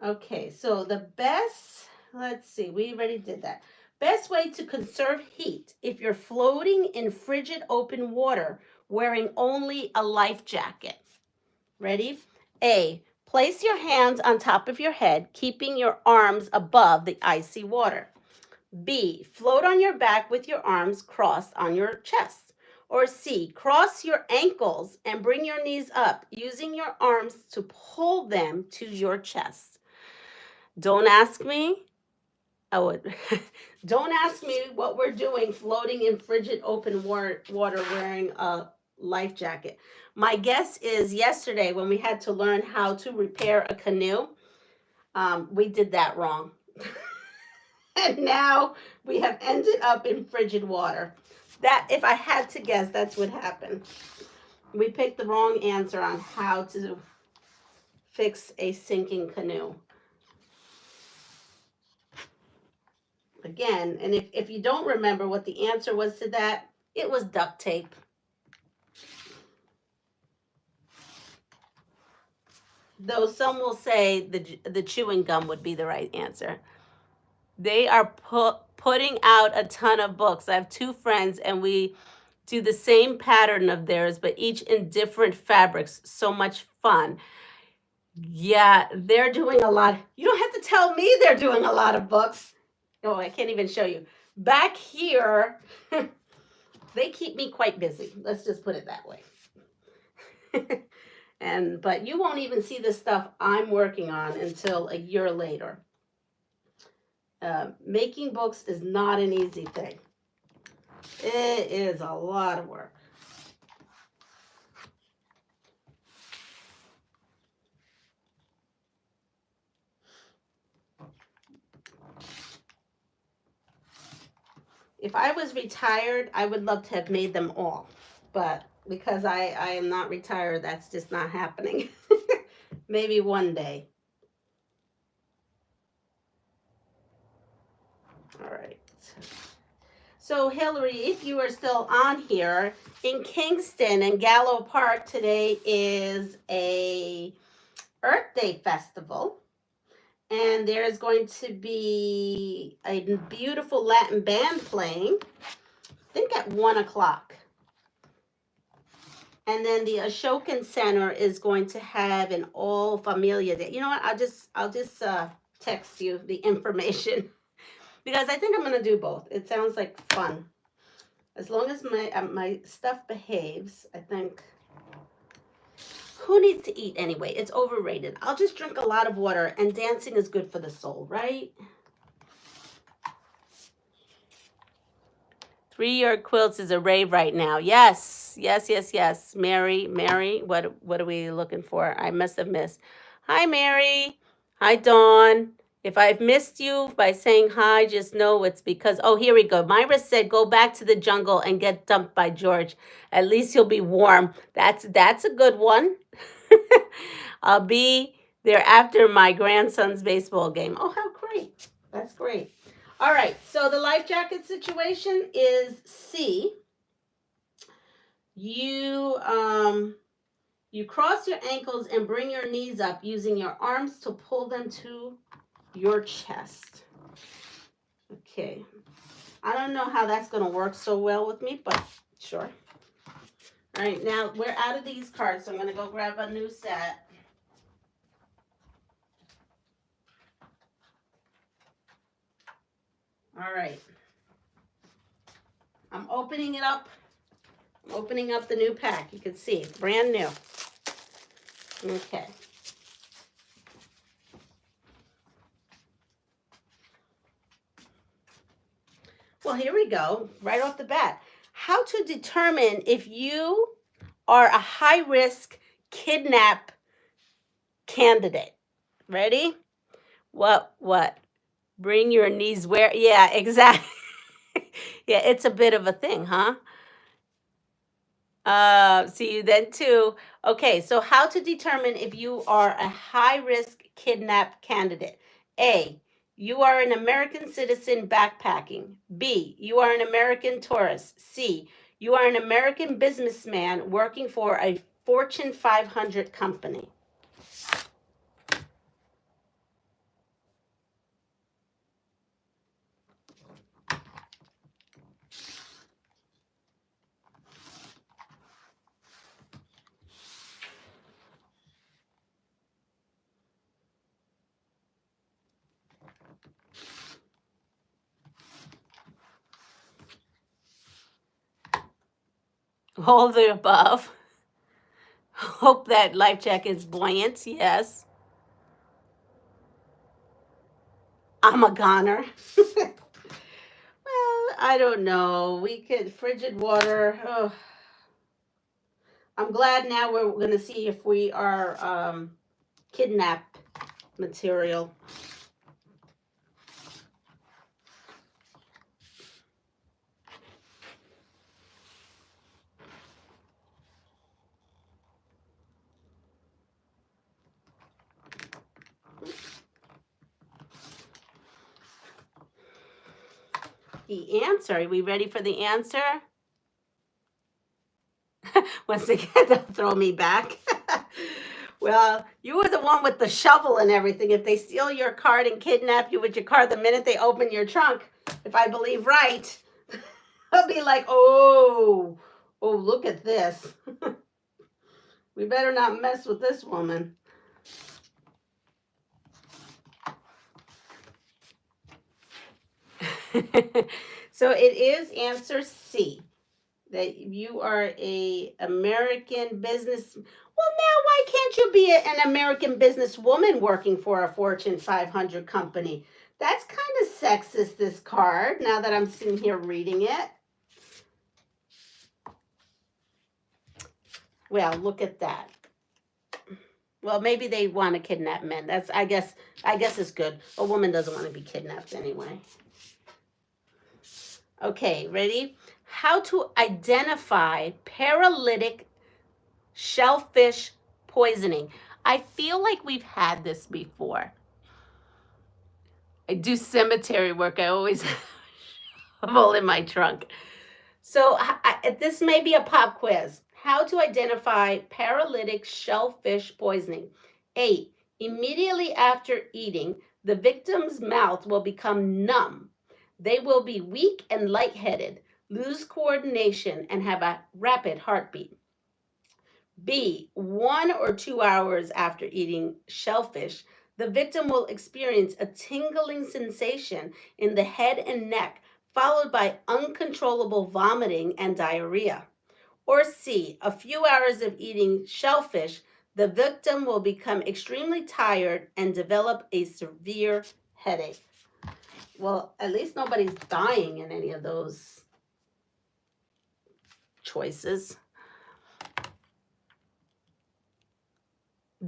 Okay, so the best, let's see, we already did that. Best way to conserve heat if you're floating in frigid open water wearing only a life jacket. Ready? A. Place your hands on top of your head, keeping your arms above the icy water. B. Float on your back with your arms crossed on your chest. Or C. Cross your ankles and bring your knees up, using your arms to pull them to your chest. Don't ask me. Don't ask me what we're doing floating in frigid open water wearing a life jacket. My guess is yesterday when we had to learn how to repair a canoe, we did that wrong. And now we have ended up in frigid water. That, if I had to guess, that's what happened. We picked the wrong answer on how to fix a sinking canoe. Again, and if you don't remember what the answer was to that, it was duct tape. Though some will say the chewing gum would be the right answer. They are putting out a ton of books. I have 2 friends and we do the same pattern of theirs, but each in different fabrics. So much fun. Yeah, they're doing a lot. You don't have to tell me they're doing a lot of books. Oh, I can't even show you. Back here, they keep me quite busy. Let's just put it that way. But you won't even see the stuff I'm working on until a year later. Making books is not an easy thing. It is a lot of work. If I was retired, I would love to have made them all. But because I am not retired, that's just not happening. Maybe one day. All right. So Hillary, if you are still on here, in Kingston and Gallo Park today is a Earth Day festival. And there is going to be a beautiful Latin band playing, I think at 1 o'clock. And then the Ashokan Center is going to have an all familia day. You know what? I'll just text you the information because I think I'm gonna do both. It sounds like fun. As long as my stuff behaves, I think. Who needs to eat anyway? It's overrated. I'll just drink a lot of water, and dancing is good for the soul, right? 3-year quilts is a rave right now. Yes, yes, yes, yes. Mary, what are we looking for? I must have missed. Hi, Mary. Hi, Dawn. If I've missed you by saying hi, just know it's because, oh, here we go. Myra said, go back to the jungle and get dumped by George. At least he'll be warm. That's a good one. I'll be there after my grandson's baseball game. Oh, how great. That's great. All right, so the life jacket situation is C. You cross your ankles and bring your knees up using your arms to pull them to your chest. Okay. I don't know how that's going to work so well with me, but sure. All right, now we're out of these cards, so I'm going to go grab a new set. All right. I'm opening it up. I'm opening up the new pack. You can see, brand new. Okay. Well, here we go, right off the bat. How to determine if you are a high-risk kidnap candidate. Ready? What? Bring your knees where? Yeah, exactly. Yeah, it's a bit of a thing, huh? See you then too. Okay, so how to determine if you are a high-risk kidnap candidate. A, you are an American citizen backpacking. B, you are an American tourist. C, you are an American businessman working for a Fortune 500 company. All of the above. Hope that life jacket is buoyant. Yes. I'm a goner. Well, I don't know. We could frigid water. Oh, I'm glad now we're going to see if we are kidnap material. The answer. Are we ready for the answer? Once again, don't throw me back. Well, you were the one with the shovel and everything. If they steal your card and kidnap you with your card the minute they open your trunk, if I believe right, they'll be like, oh, look at this. We better not mess with this woman. So it is answer C, that you are a American business. Well, now why can't you be an American businesswoman working for a Fortune 500 company? That's kind of sexist, this card, now that I'm sitting here reading it. Well, look at that. Well, maybe they want to kidnap men. That's I guess it's good. A woman doesn't want to be kidnapped anyway. Okay, ready? How to identify paralytic shellfish poisoning. I feel like we've had this before. I do cemetery work. I always have a shovel in my trunk. So this may be a pop quiz. How to identify paralytic shellfish poisoning. A, immediately after eating, the victim's mouth will become numb. They will be weak and lightheaded, lose coordination, and have a rapid heartbeat. B, 1 or 2 hours after eating shellfish, the victim will experience a tingling sensation in the head and neck, followed by uncontrollable vomiting and diarrhea. Or C, a few hours of eating shellfish, the victim will become extremely tired and develop a severe headache. Well, at least nobody's dying in any of those choices.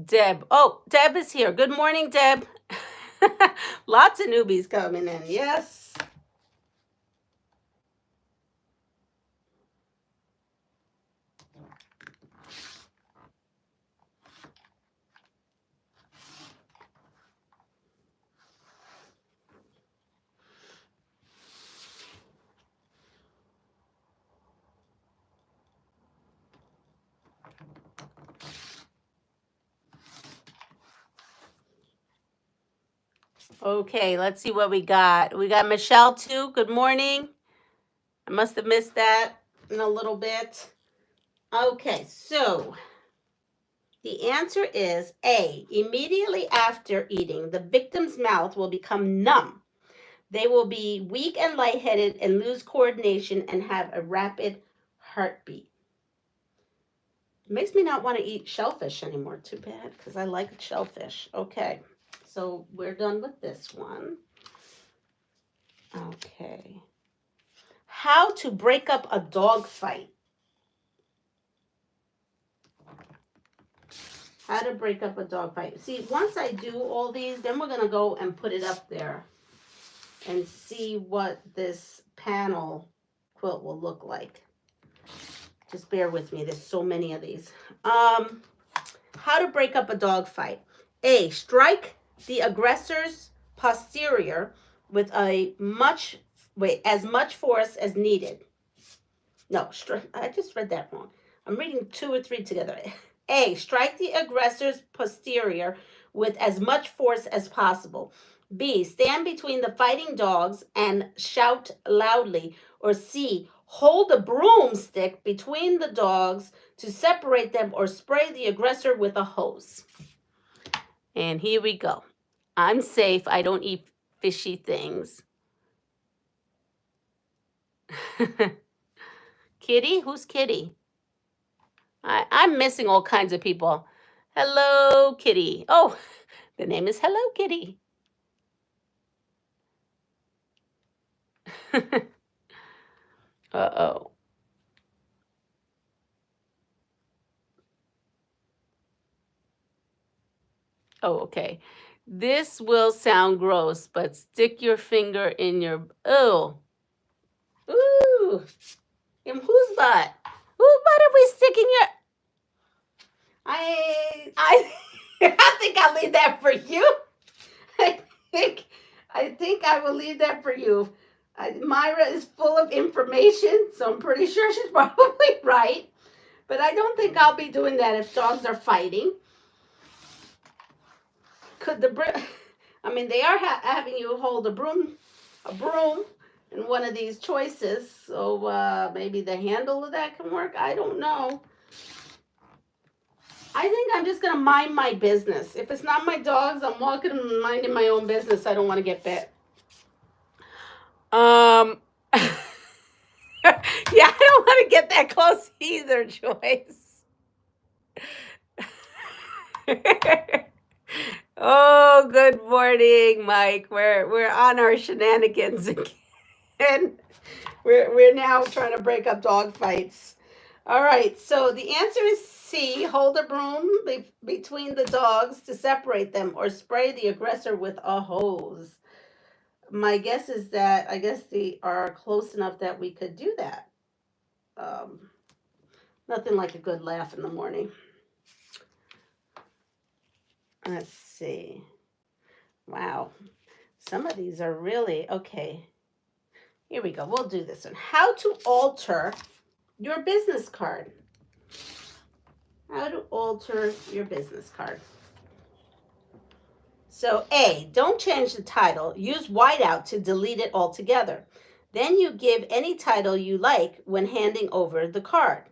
Deb. Oh, Deb is here. Good morning, Deb. Lots of newbies coming in. Yes. Okay, let's see what we got. We got Michelle too. Good morning. I must have missed that in a little bit. Okay, so the answer is A. Immediately after eating, the victim's mouth will become numb. They will be weak and lightheaded and lose coordination and have a rapid heartbeat. It makes me not want to eat shellfish anymore. Too bad, because I like shellfish. Okay, so we're done with this one. Okay. How to break up a dog fight. How to break up a dog fight. See, once I do all these, then we're going to go and put it up there and see what this panel quilt will look like. Just bear with me. There's so many of these. How to break up a dog fight. A. Strike the aggressor's posterior with as much force as needed. No, I just read that wrong. I'm reading 2 or 3 together. A. Strike the aggressor's posterior with as much force as possible. B. Stand between the fighting dogs and shout loudly. Or C. Hold a broomstick between the dogs to separate them or spray the aggressor with a hose. And here we go. I'm safe. I don't eat fishy things. Kitty? Who's Kitty? I'm missing all kinds of people. Hello, Kitty. Oh, the name is Hello, Kitty. Uh-oh. Oh, okay. This will sound gross, but stick your finger in your... Oh. Ooh. In whose butt? Whose butt are we sticking your... I think I'll leave that for you. I think I will leave that for you. Myra is full of information, so I'm pretty sure she's probably right. But I don't think I'll be doing that if dogs are fighting. Could I mean, they are having you hold a broom in one of these choices. So maybe the handle of that can work. I don't know. I think I'm just going to mind my business. If it's not my dogs, I'm walking and minding my own business. I don't want to get bit. Yeah, I don't want to get that close either, Joyce. Oh, good morning, Mike. We're on our shenanigans again. We're now trying to break up dog fights. All right, so the answer is C. Hold a broom between the dogs to separate them or spray the aggressor with a hose. My guess is that I guess they are close enough that we could do that. Nothing like a good laugh in the morning. Let's see. Wow. Some of these are really, okay. Here we go. We'll do this one. How to alter your business card. How to alter your business card. So A, don't change the title. Use whiteout to delete it altogether. Then you give any title you like when handing over the card.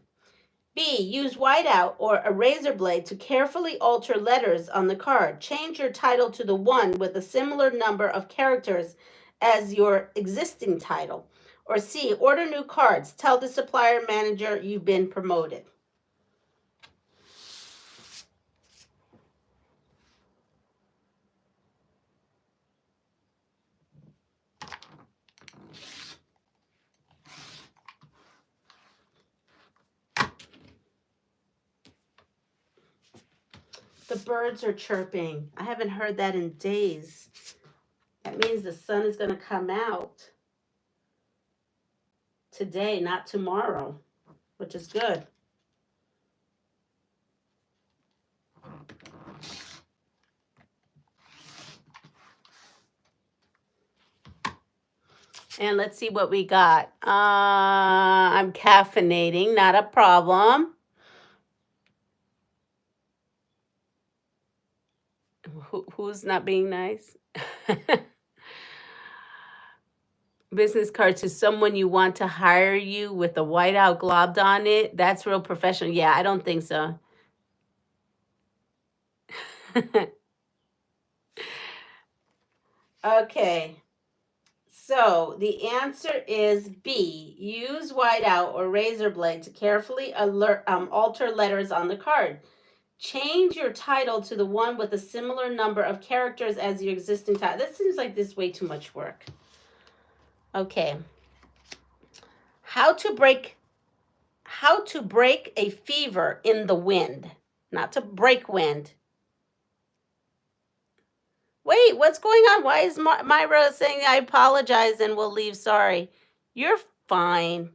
B, use whiteout or a razor blade to carefully alter letters on the card. Change your title to the one with a similar number of characters as your existing title. Or C, order new cards. Tell the supplier manager you've been promoted. The birds are chirping. I haven't heard that in days. That means the sun is going to come out today, not tomorrow, which is good. And let's see what we got. I'm caffeinating, not a problem. Who's not being nice? Business card to someone you want to hire you with a whiteout globbed on it. That's real professional. Yeah, I don't think so. Okay. So the answer is B. Use whiteout or razor blade to carefully alter letters on the card. Change your title to the one with a similar number of characters as your existing title. This seems like this is way too much work. Okay. How to break a fever in the wind. Not to break wind. Wait, what's going on? Why is Myra saying I apologize and will leave? Sorry. You're fine.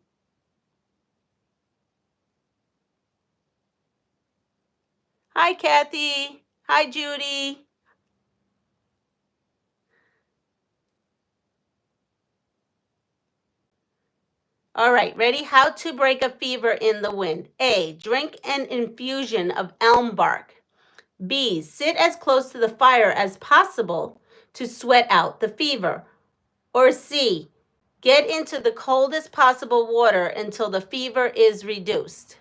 Hi, Kathy. Hi, Judy. All right, ready? How to break a fever in the wind. A, drink an infusion of elm bark. B, sit as close to the fire as possible to sweat out the fever. Or C, get into the coldest possible water until the fever is reduced.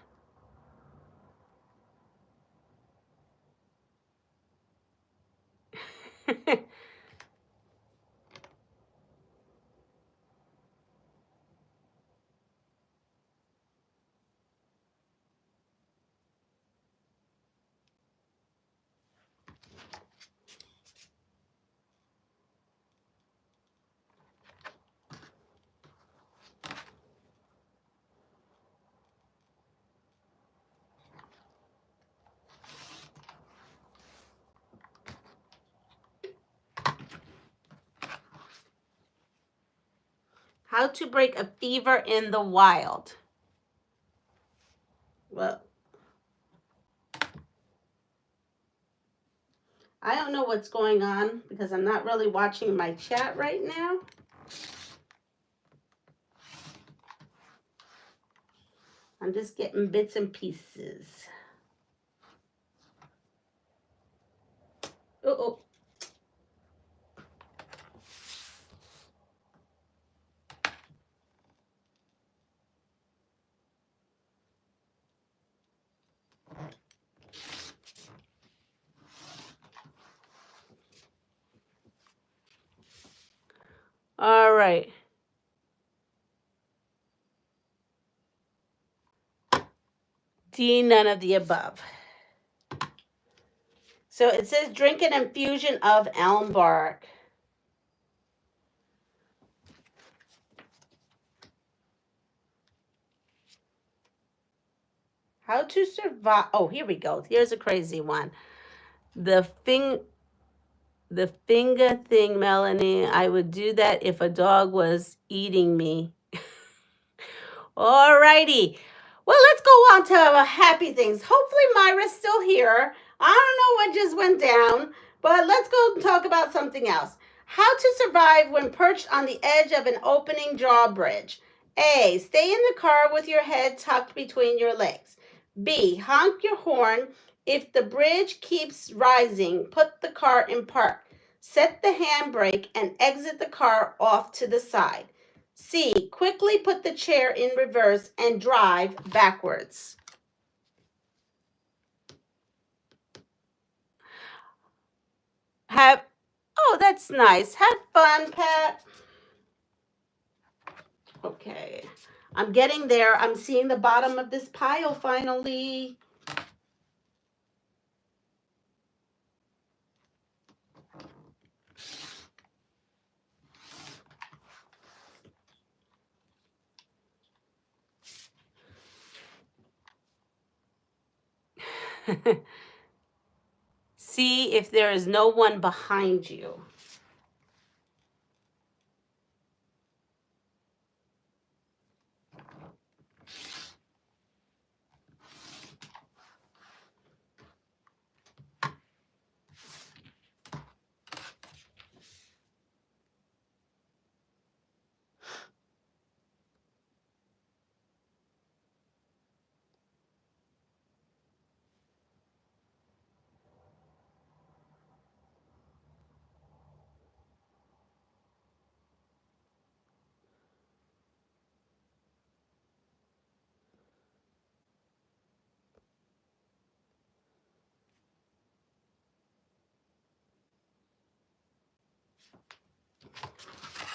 How to break a fever in the wild. Well, I don't know what's going on because I'm not really watching my chat right now. I'm just getting bits and pieces. Uh-oh. All right. D, none of the above. So it says drink an infusion of elm bark. How to survive. Oh, here we go. Here's a crazy one. The finger thing, Melanie. I would do that if a dog was eating me. All righty. Well, let's go on to happy things. Hopefully Myra's still here. I don't know what just went down, but let's go and talk about something else. How to survive when perched on the edge of an opening drawbridge. A, stay in the car with your head tucked between your legs. B, honk your horn. If the bridge keeps rising, put the car in park. Set the handbrake and exit the car off to the side. C, quickly put the chair in reverse and drive backwards. Oh, that's nice. Have fun, Pat. Okay, I'm getting there. I'm seeing the bottom of this pile finally. See if there is no one behind you.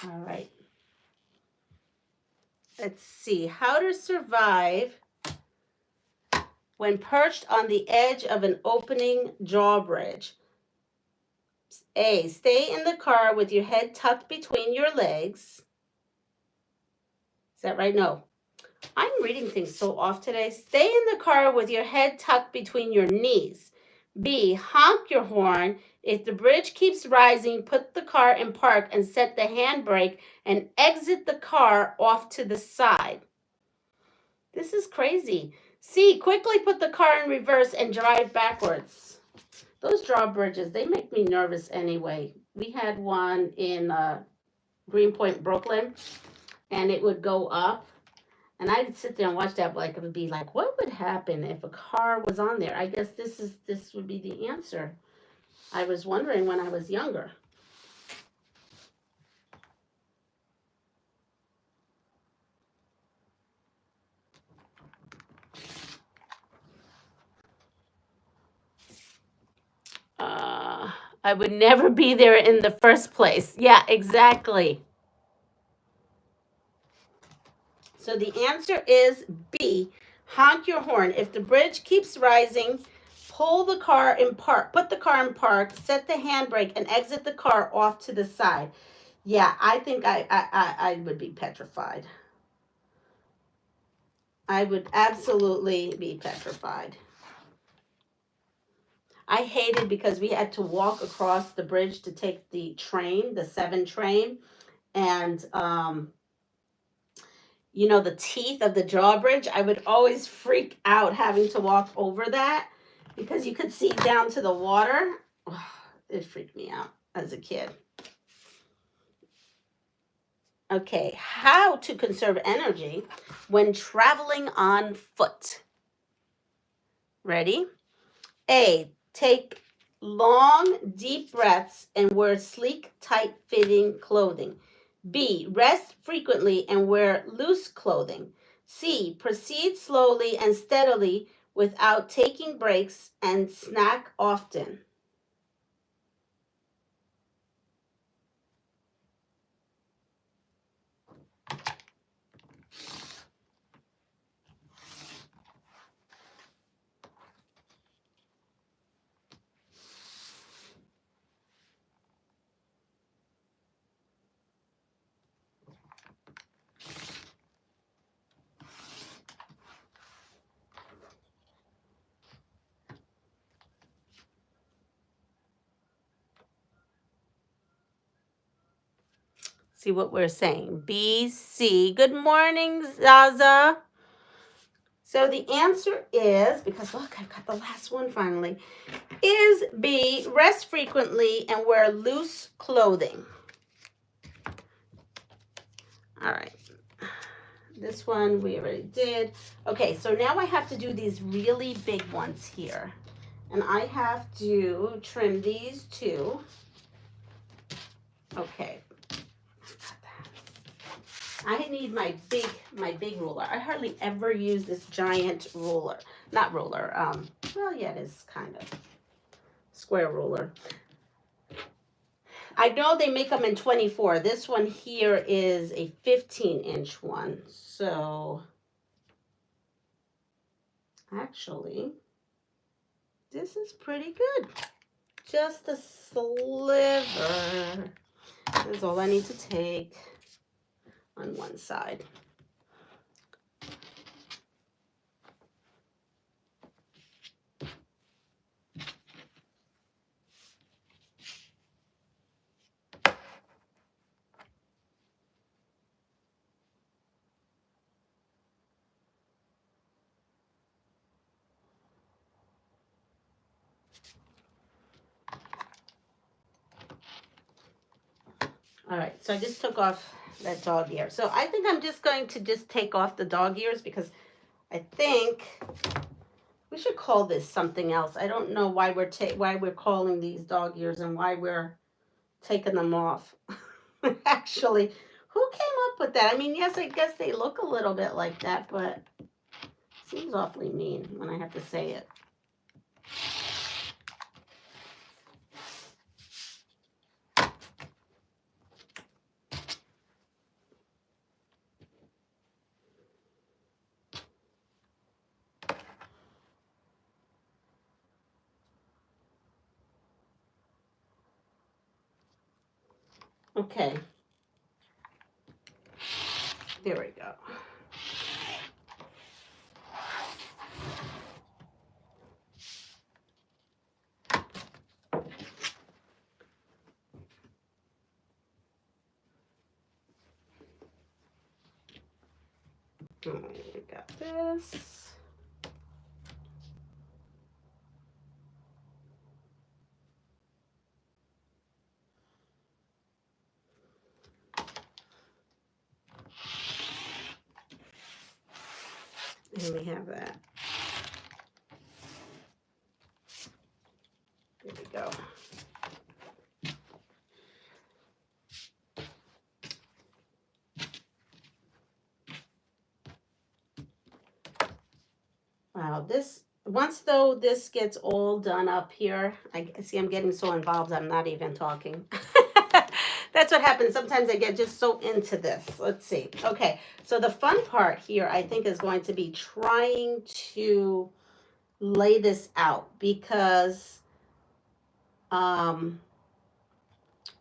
All right. Let's see. How to survive when perched on the edge of an opening drawbridge. A, stay in the car with your head tucked between your legs. Is that right? No. I'm reading things so off today. Stay in the car with your head tucked between your knees. B, honk your horn. If the bridge keeps rising, put the car in park and set the handbrake and exit the car off to the side. This is crazy. C, quickly put the car in reverse and drive backwards. Those drawbridges, they make me nervous anyway. We had one in Greenpoint, Brooklyn, and it would go up. And I'd sit there and watch that, like, it would be like, what would happen if a car was on there? I guess this would be the answer. I was wondering when I was younger. I would never be there in the first place. Yeah, exactly. So the answer is B, honk your horn. If the bridge keeps rising, pull the car in park, put the car in park, set the handbrake, and exit the car off to the side. Yeah, I think I would be petrified. I would absolutely be petrified. I hated because we had to walk across the bridge to take the train, the 7 train, and you know, the teeth of the drawbridge. I would always freak out having to walk over that because you could see down to the water. Oh, it freaked me out as a kid. Okay, how to conserve energy when traveling on foot. Ready? A, take long, deep breaths and wear sleek, tight-fitting clothing. B, rest frequently and wear loose clothing. C, proceed slowly and steadily without taking breaks and snack often. See what we're saying. B, C. Good morning, Zaza. So the answer is, because look, I've got the last one finally, is B, rest frequently and wear loose clothing. All right. This one we already did. Okay, so now I have to do these really big ones here. And I have to trim these two. Okay. I need my big ruler. I hardly ever use this giant ruler. Not ruler. Well, yeah, it is kind of square ruler. I know they make them in 24. This one here is a 15-inch one. So actually, this is pretty good. Just a sliver. That's all I need to take on one side. All right, so I just took off that dog ear. So I think I'm just going to just take off the dog ears because I think we should call this something else. I don't know why we're calling these dog ears and why we're taking them off. Actually, who came up with that? I mean, yes, I guess they look a little bit like that, but it seems awfully mean when I have to say it. Okay. There we go. We got this. And we have that. There we go. Wow, once this gets all done up here, I see I'm getting so involved I'm not even talking. That's what happens. Sometimes I get just so into this. Let's see. Okay, so the fun part here I think is going to be trying to lay this out because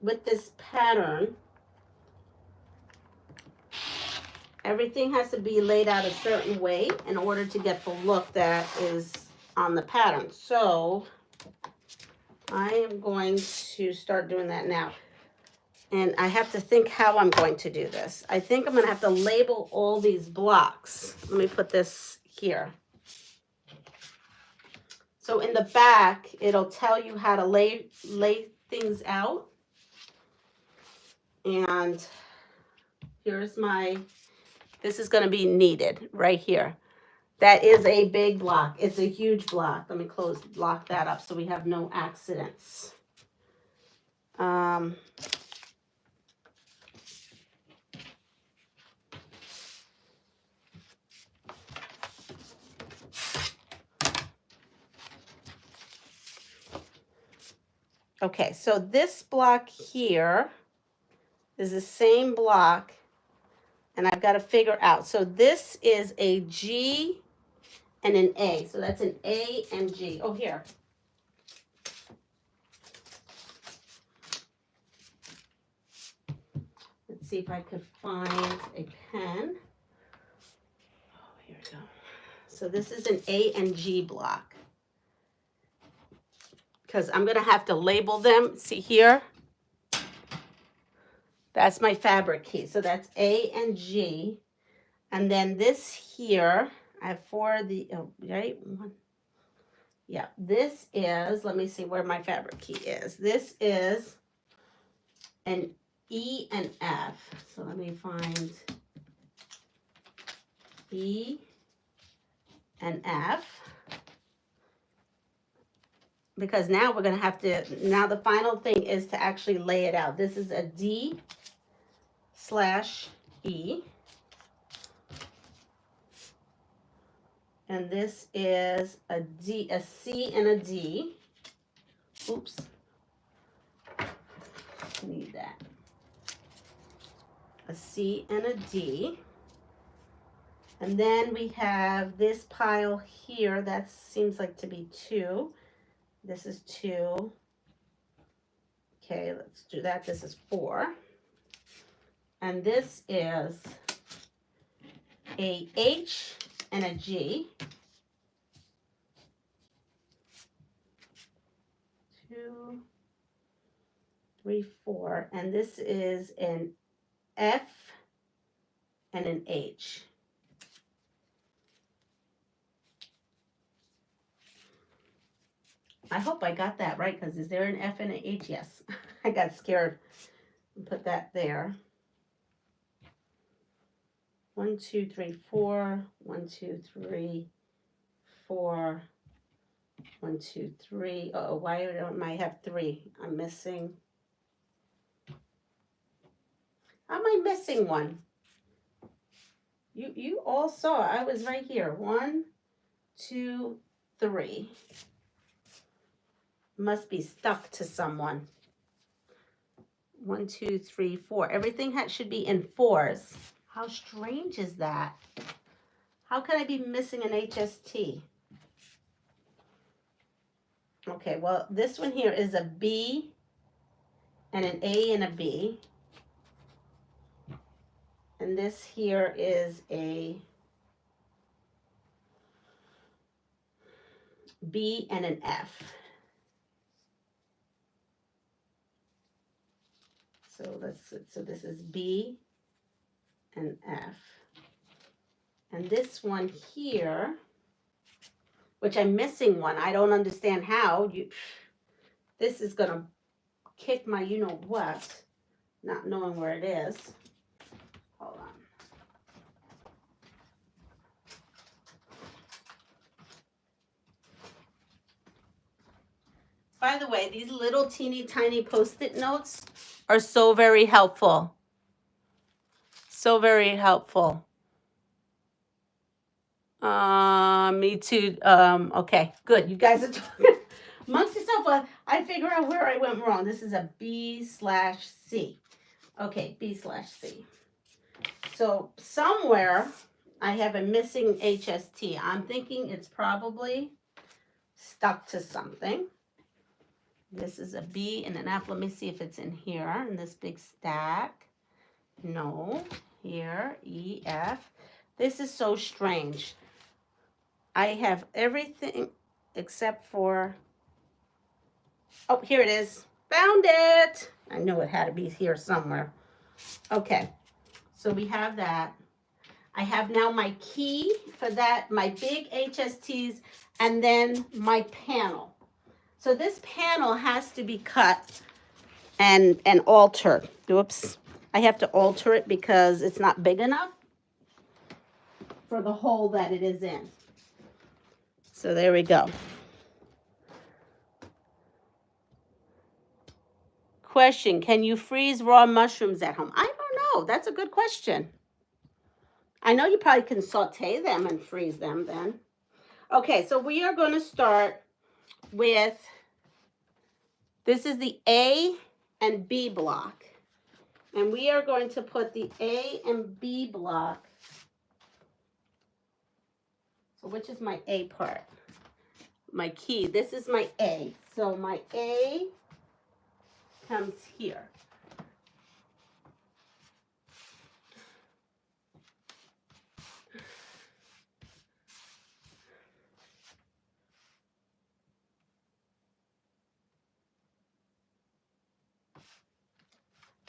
with this pattern, everything has to be laid out a certain way in order to get the look that is on the pattern. So I am going to start doing that now. And I have to think how I'm going to do this. I think I'm going to have to label all these blocks. Let me put this here. So in the back, it'll tell you how to lay things out. And here's this is going to be needed right here. That is a big block. It's a huge block. Let me lock that up so we have no accidents. Okay, so this block here is the same block, and I've got to figure out. So this is a G and an A. So that's an A and G. Oh, here. Let's see if I could find a pen. Oh, here we go. So this is an A and G block. Because I'm going to have to label them. See here? That's my fabric key. So that's A and G. And then this here, I have right? One. Yeah, this is, let me see where my fabric key is. This is an E and F. So let me find E and F. Because now we're going to have to, now the final thing is to actually lay it out. This is a D/E. And this is a C and a D. Oops. Need that. A C and a D. And then we have this pile here. That seems like to be 2. This is 2. Okay, let's do that. This is 4. And this is a H and a G. 2, 3, 4. And this is an F and an H. I hope I got that right, because is there an F and an H? Yes. I got scared. Put that there. 1, 2, 3, 4. 1, 2, 3, 4. 1, 2, 3. Oh, why don't I have 3? I'm missing. How am I missing one? You all saw. I was right here. 1, 2, 3. Must be stuck to someone. 1, 2, 3, 4. Everything should be in 4s. How strange is that? How could I be missing an HST? Okay, well, this one here is a B and an A and a B. And this here is a B and an F. So this is B and F. And this one here, which I'm missing one. I don't understand how. This is going to kick my you-know-what, not knowing where it is. Hold on. By the way, these little teeny tiny Post-it notes are so very helpful. So very helpful. Me too. Okay, good. You guys are talking amongst yourself. Well, I figure out where I went wrong. This is a B/C. Okay, B/C. So somewhere I have a missing HST. I'm thinking it's probably stuck to something. This is a B and an F. Let me see if it's in here in this big stack. No. Here, E, F. This is so strange. I have everything except for, oh, here it is. Found it. I knew it had to be here somewhere. Okay, so we have that. I have now my key for that, my big HSTs, and then my panel. So this panel has to be cut and altered. Oops. I have to alter it because it's not big enough for the hole that it is in. So there we go. Question, can you freeze raw mushrooms at home? I don't know. That's a good question. I know you probably can saute them and freeze them then. Okay, so we are going to start with, this is the A and B block. And we are going to put the A and B block. So which is my A part? My key. This is my A. So my A comes here.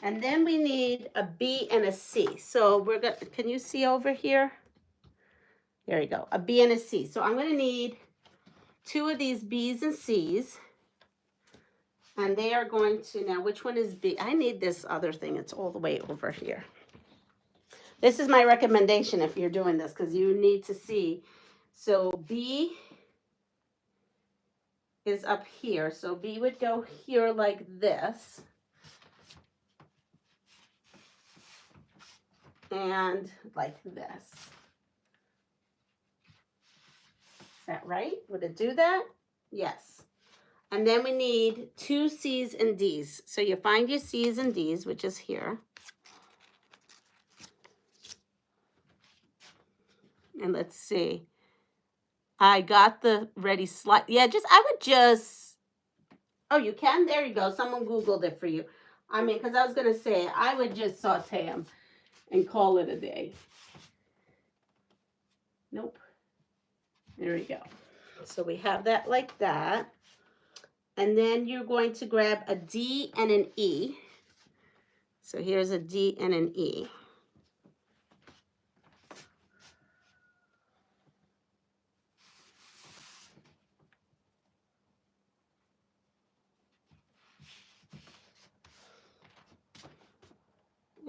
And then we need a B and a C. So we're going to, can you see over here? There you go, a B and a C. So I'm going to need 2 of these B's and C's. And they are going to, now which one is B? I need this other thing. It's all the way over here. This is my recommendation if you're doing this, because you need to see. So B is up here. So B would go here like this. And like this. Is that right? Would it do that? Yes. And then we need 2 C's and D's. So you find your C's and D's, which is here. And let's see. I got the ready slide. Yeah, I would just, oh, you can? There you go. Someone Googled it for you. I mean, because I was going to say, I would just saute them and call it a day. Nope. There we go. So we have that like that. And then you're going to grab a D and an E. So here's a D and an E.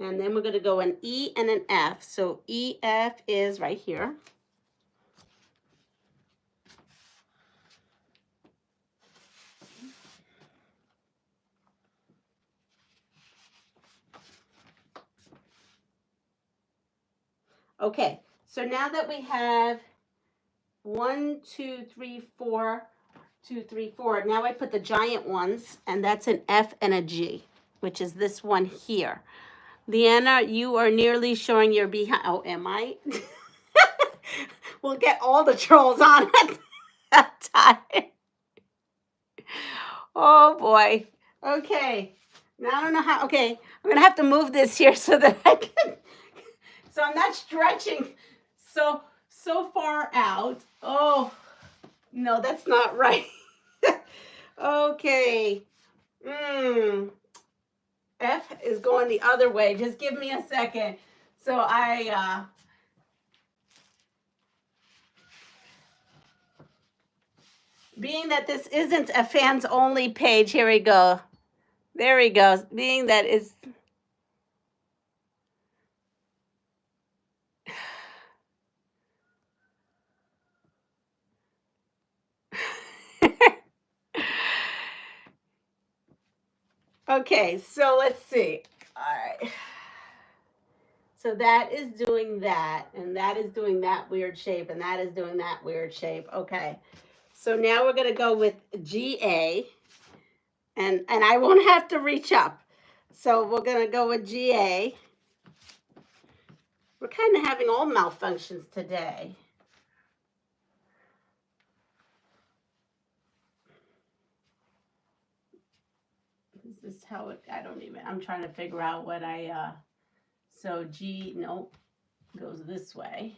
And then we're going to go an E and an F. So EF is right here. Okay, so now that we have 1, 2, 3, 4, 2, 3, 4, now I put the giant ones, and that's an F and a G, which is this one here. Leanna, you are nearly showing your behind. Oh, am I? We'll get all the trolls on at that time. Oh boy. Okay. Now I don't know how. Okay, I'm gonna have to move this here so that I can. So I'm not stretching so far out. Oh no, that's not right. Okay. F is going the other way. Just give me a second. So being that this isn't a fans only page, here we go. There we go. Being that is. Okay, so let's see. All right. So that is doing that, and that is doing that weird shape, and that is doing that weird shape. Okay. So now we're going to go with GA, and I won't have to reach up. So we're going to go with GA. We're kind of having all malfunctions today. This is how it, I'm trying to figure out what so G, nope, goes this way.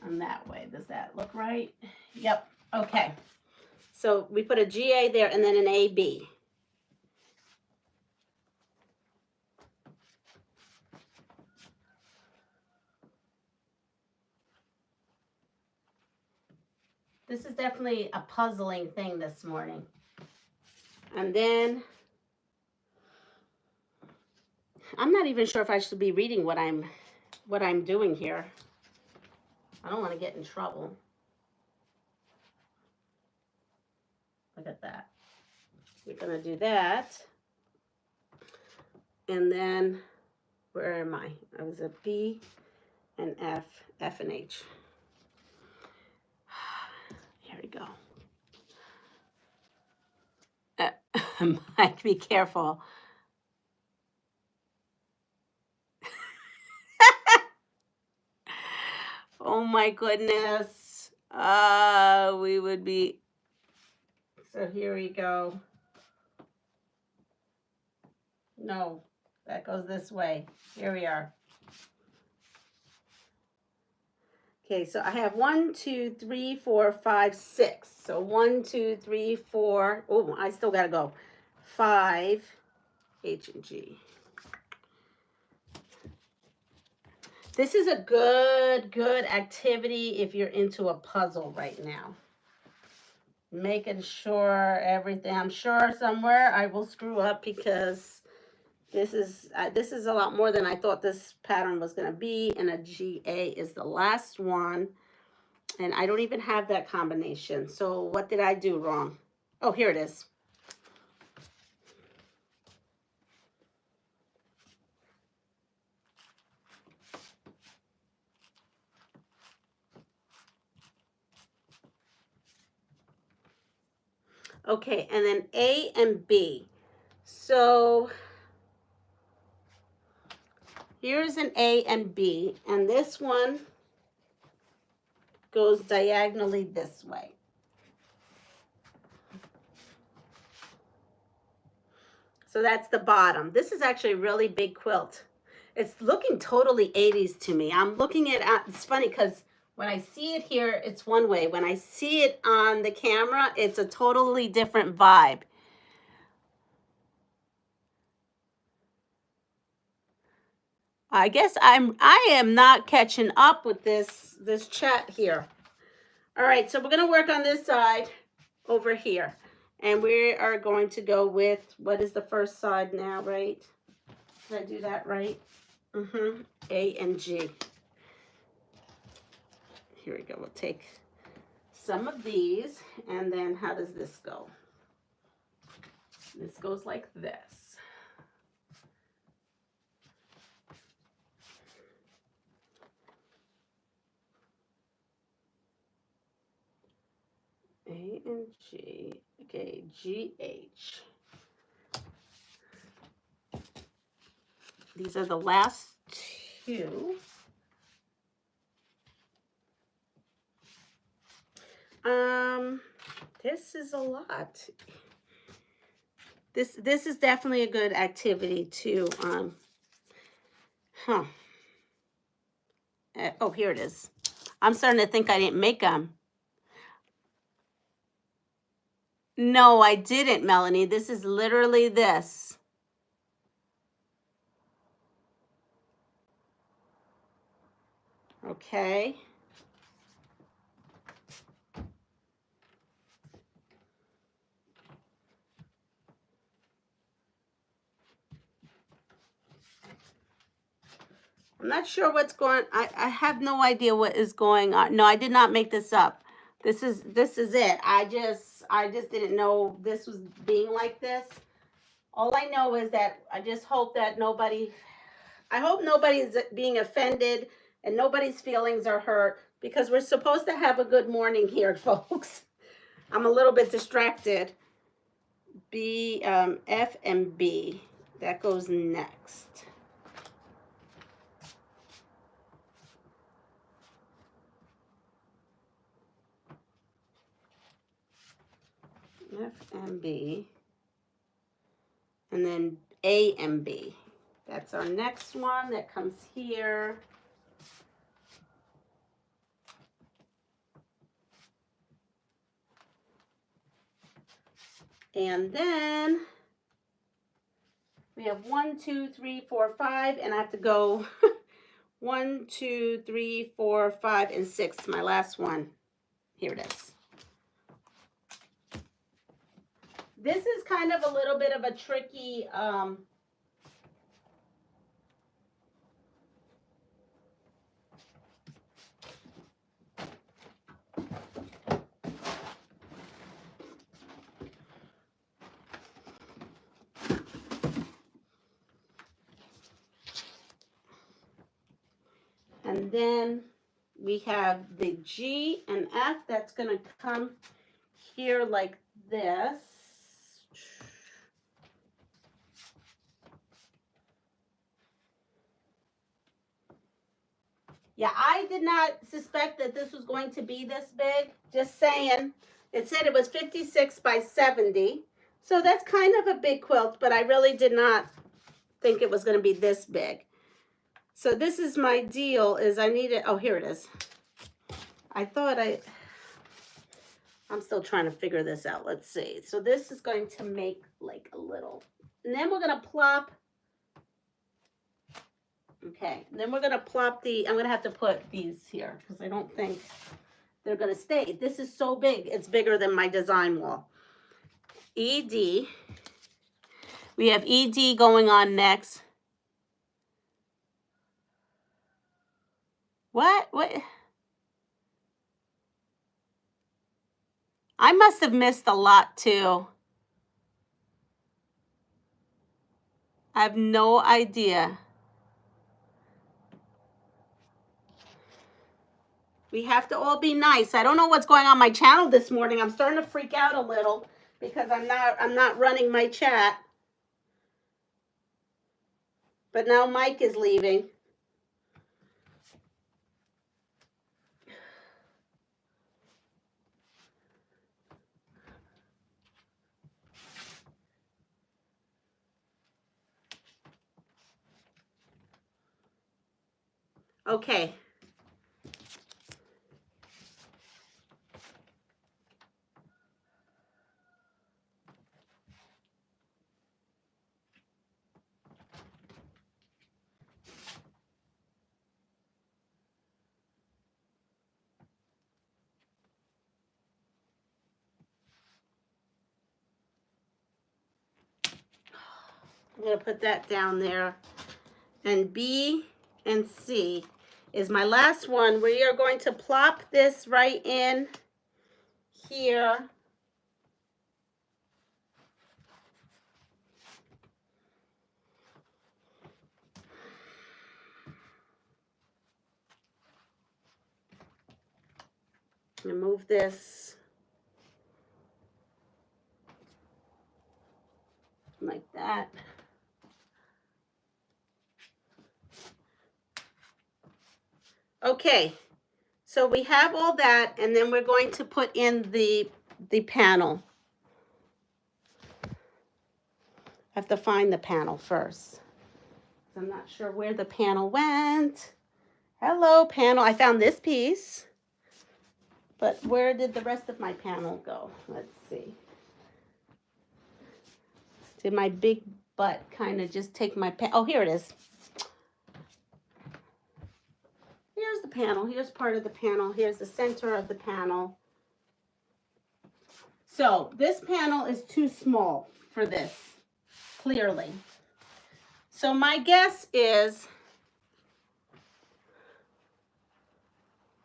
And that way. Does that look right? Yep. Okay. So we put a GA there and then an AB. This is definitely a puzzling thing this morning. And then I'm not even sure if I should be reading what I'm doing here. I don't want to get in trouble. Look at that. We're going to do that. And then, where am I? I was a B and F, F and H. Here we go. Mike, be careful. Oh my goodness. We would be. So here we go. No, that goes this way. Here we are. Okay, so I have 1, 2, 3, 4, 5, 6. So 1, 2, 3, 4. Oh, I still gotta go. 5, H and G. This is a good activity if you're into a puzzle right now. Making sure everything. I'm sure somewhere I will screw up because this is a lot more than I thought this pattern was going to be. And a GA is the last one. And I don't even have that combination. So what did I do wrong? Oh, here it is. Okay, and then A and B. So here's an A and B, and this one goes diagonally this way. So that's the bottom. This is actually a really big quilt. It's looking totally 80s to me. I'm looking at it, it's funny because when I see it here, it's one way. When I see it on the camera, it's a totally different vibe. I guess I am not catching up with this chat here. All right, so we're gonna work on this side over here. And we are going to go with, what is the first side now, right? Did I do that right? Mm-hmm. A and G. Here we go. We'll take some of these, and then how does this go? This goes like this. A and G. Okay, GH. These are the last two. This is a lot. This is definitely a good activity to oh, here it is. I'm starting to think I didn't make them. No, I didn't, Melanie. This is literally this. Okay. I'm not sure what's going. I have no idea what is going on. No, I did not make this up. This is it. I just didn't know this was being like this. All I know is that I just hope that I hope nobody is being offended and nobody's feelings are hurt, because we're supposed to have a good morning here, folks. I'm a little bit distracted. B, F and B. That goes next. F and B. And then A and B. That's our next one that comes here. And then we have 1, 2, 3, 4, 5, and I have to go 1, 2, 3, 4, 5, and 6. My last one. Here it is. This is kind of a little bit of a tricky and then we have the G and F that's going to come here like this. Yeah, I did not suspect that this was going to be this big. Just saying. It said it was 56 by 70. So that's kind of a big quilt, but I really did not think it was going to be this big. So this is my deal, is I need it. Oh, here it is. I thought I'm still trying to figure this out. Let's see. So this is going to make like a little, and then we're going to plop. Okay, and then we're going to plop I'm going to have to put these here because I don't think they're going to stay. This is so big. It's bigger than my design wall. ED. We have ED going on next. What? I must have missed a lot too. I have no idea. We have to all be nice. I don't know what's going on my channel this morning. I'm starting to freak out a little because I'm not running my chat. But now Mike is leaving. Okay. I'm going to put that down there. And B and C is my last one. We are going to plop this right in here. And move this like that. Okay, so we have all that, and then we're going to put in the panel. I have to find the panel first. I'm not sure where the panel went. Hello, panel. I found this piece. But where did the rest of my panel go? Let's see. Did my big butt kind of just take my oh, here it is. Here's the panel. Here's part of the panel. Here's the center of the panel. So this panel is too small for this, clearly. So my guess is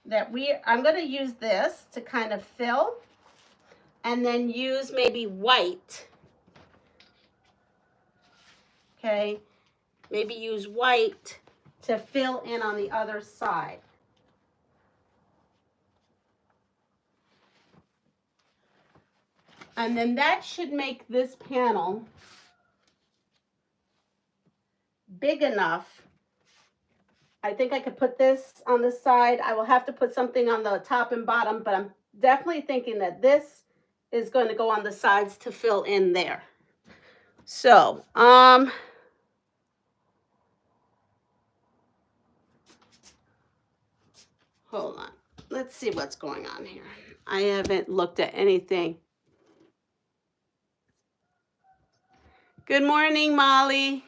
that I'm going to use this to kind of fill, and then use maybe white. Okay, maybe use white to fill in on the other side. And then that should make this panel big enough. I think I could put this on the side. I will have to put something on the top and bottom, but I'm definitely thinking that this is going to go on the sides to fill in there. So, hold on. Let's see what's going on here. I haven't looked at anything. Good morning, Molly.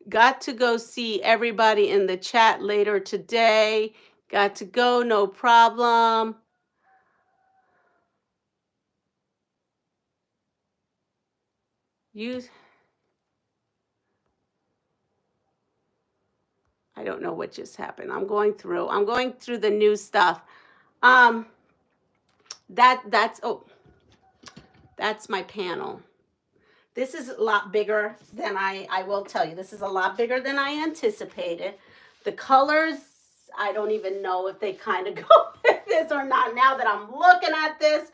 Got to go see everybody in the chat later today. Got to go, no problem. I don't know what just happened. I'm going through the new stuff. That's my panel. This is a lot bigger than I will tell you. This is a lot bigger than I anticipated. The colors, I don't even know if they kind of go with this or not. Now that I'm looking at this,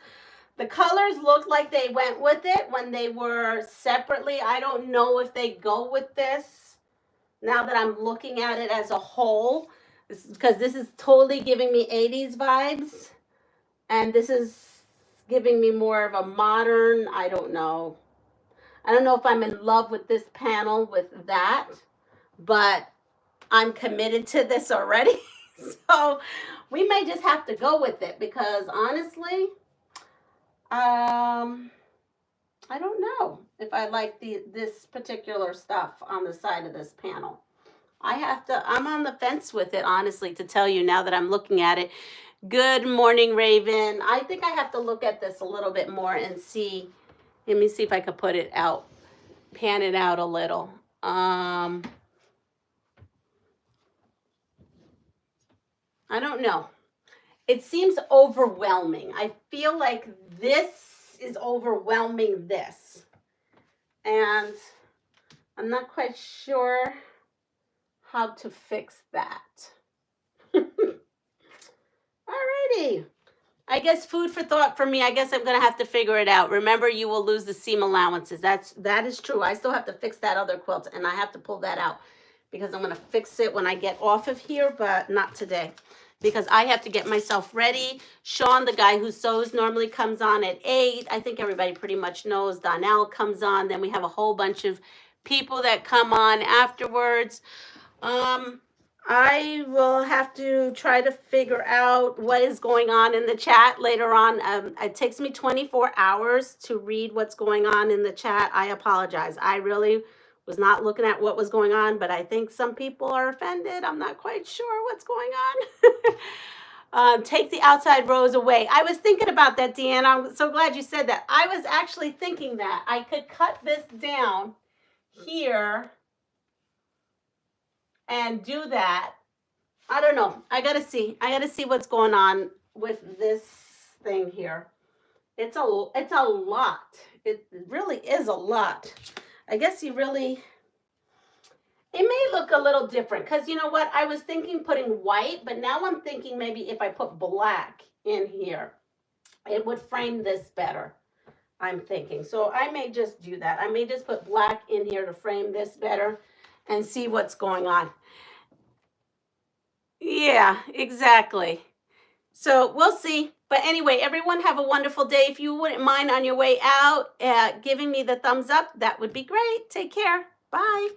the colors look like they went with it when they were separately. I don't know if they go with this now that I'm looking at it as a whole, because this is totally giving me 80s vibes, and this is giving me more of a modern, I don't know if I'm in love with this panel with that, but I'm committed to this already. So we may just have to go with it, because honestly, I don't know if I like this particular stuff on the side of this panel. I'm on the fence with it, honestly, to tell you now that I'm looking at it. Good morning, Raven. I think I have to look at this a little bit more and see. Let me see if I could put it out, pan it out a little. I don't know. It seems overwhelming. I feel like this is overwhelming this. And I'm not quite sure how to fix that. Alrighty. I guess food for thought for me. I guess I'm going to have to figure it out. Remember, you will lose the seam allowances. That is true. I still have to fix that other quilt, and I have to pull that out because I'm going to fix it when I get off of here, but not today, because I have to get myself ready. Sean, the guy who sews, normally comes on at 8. I think everybody pretty much knows. Donnell comes on. Then we have a whole bunch of people that come on afterwards. I will have to try to figure out what is going on in the chat later on. It takes me 24 hours to read what's going on in the chat. I apologize. I really was not looking at what was going on, but I think some people are offended. I'm not quite sure what's going on. Take the outside rows away. I was thinking about that, Deanna. I'm so glad you said that. I was actually thinking that I could cut this down here and do that. I don't know. I gotta see. I gotta see what's going on with this thing here. It's a lot. It really is a lot. I guess you really. It may look a little different because you know what? I was thinking putting white, but now I'm thinking maybe if I put black in here, it would frame this better. I'm thinking. So I may just do that. I may just put black in here to frame this better and see what's going on. Yeah, exactly. So we'll see. But anyway, everyone have a wonderful day. If you wouldn't mind on your way out giving me the thumbs up, that would be great. Take care. Bye.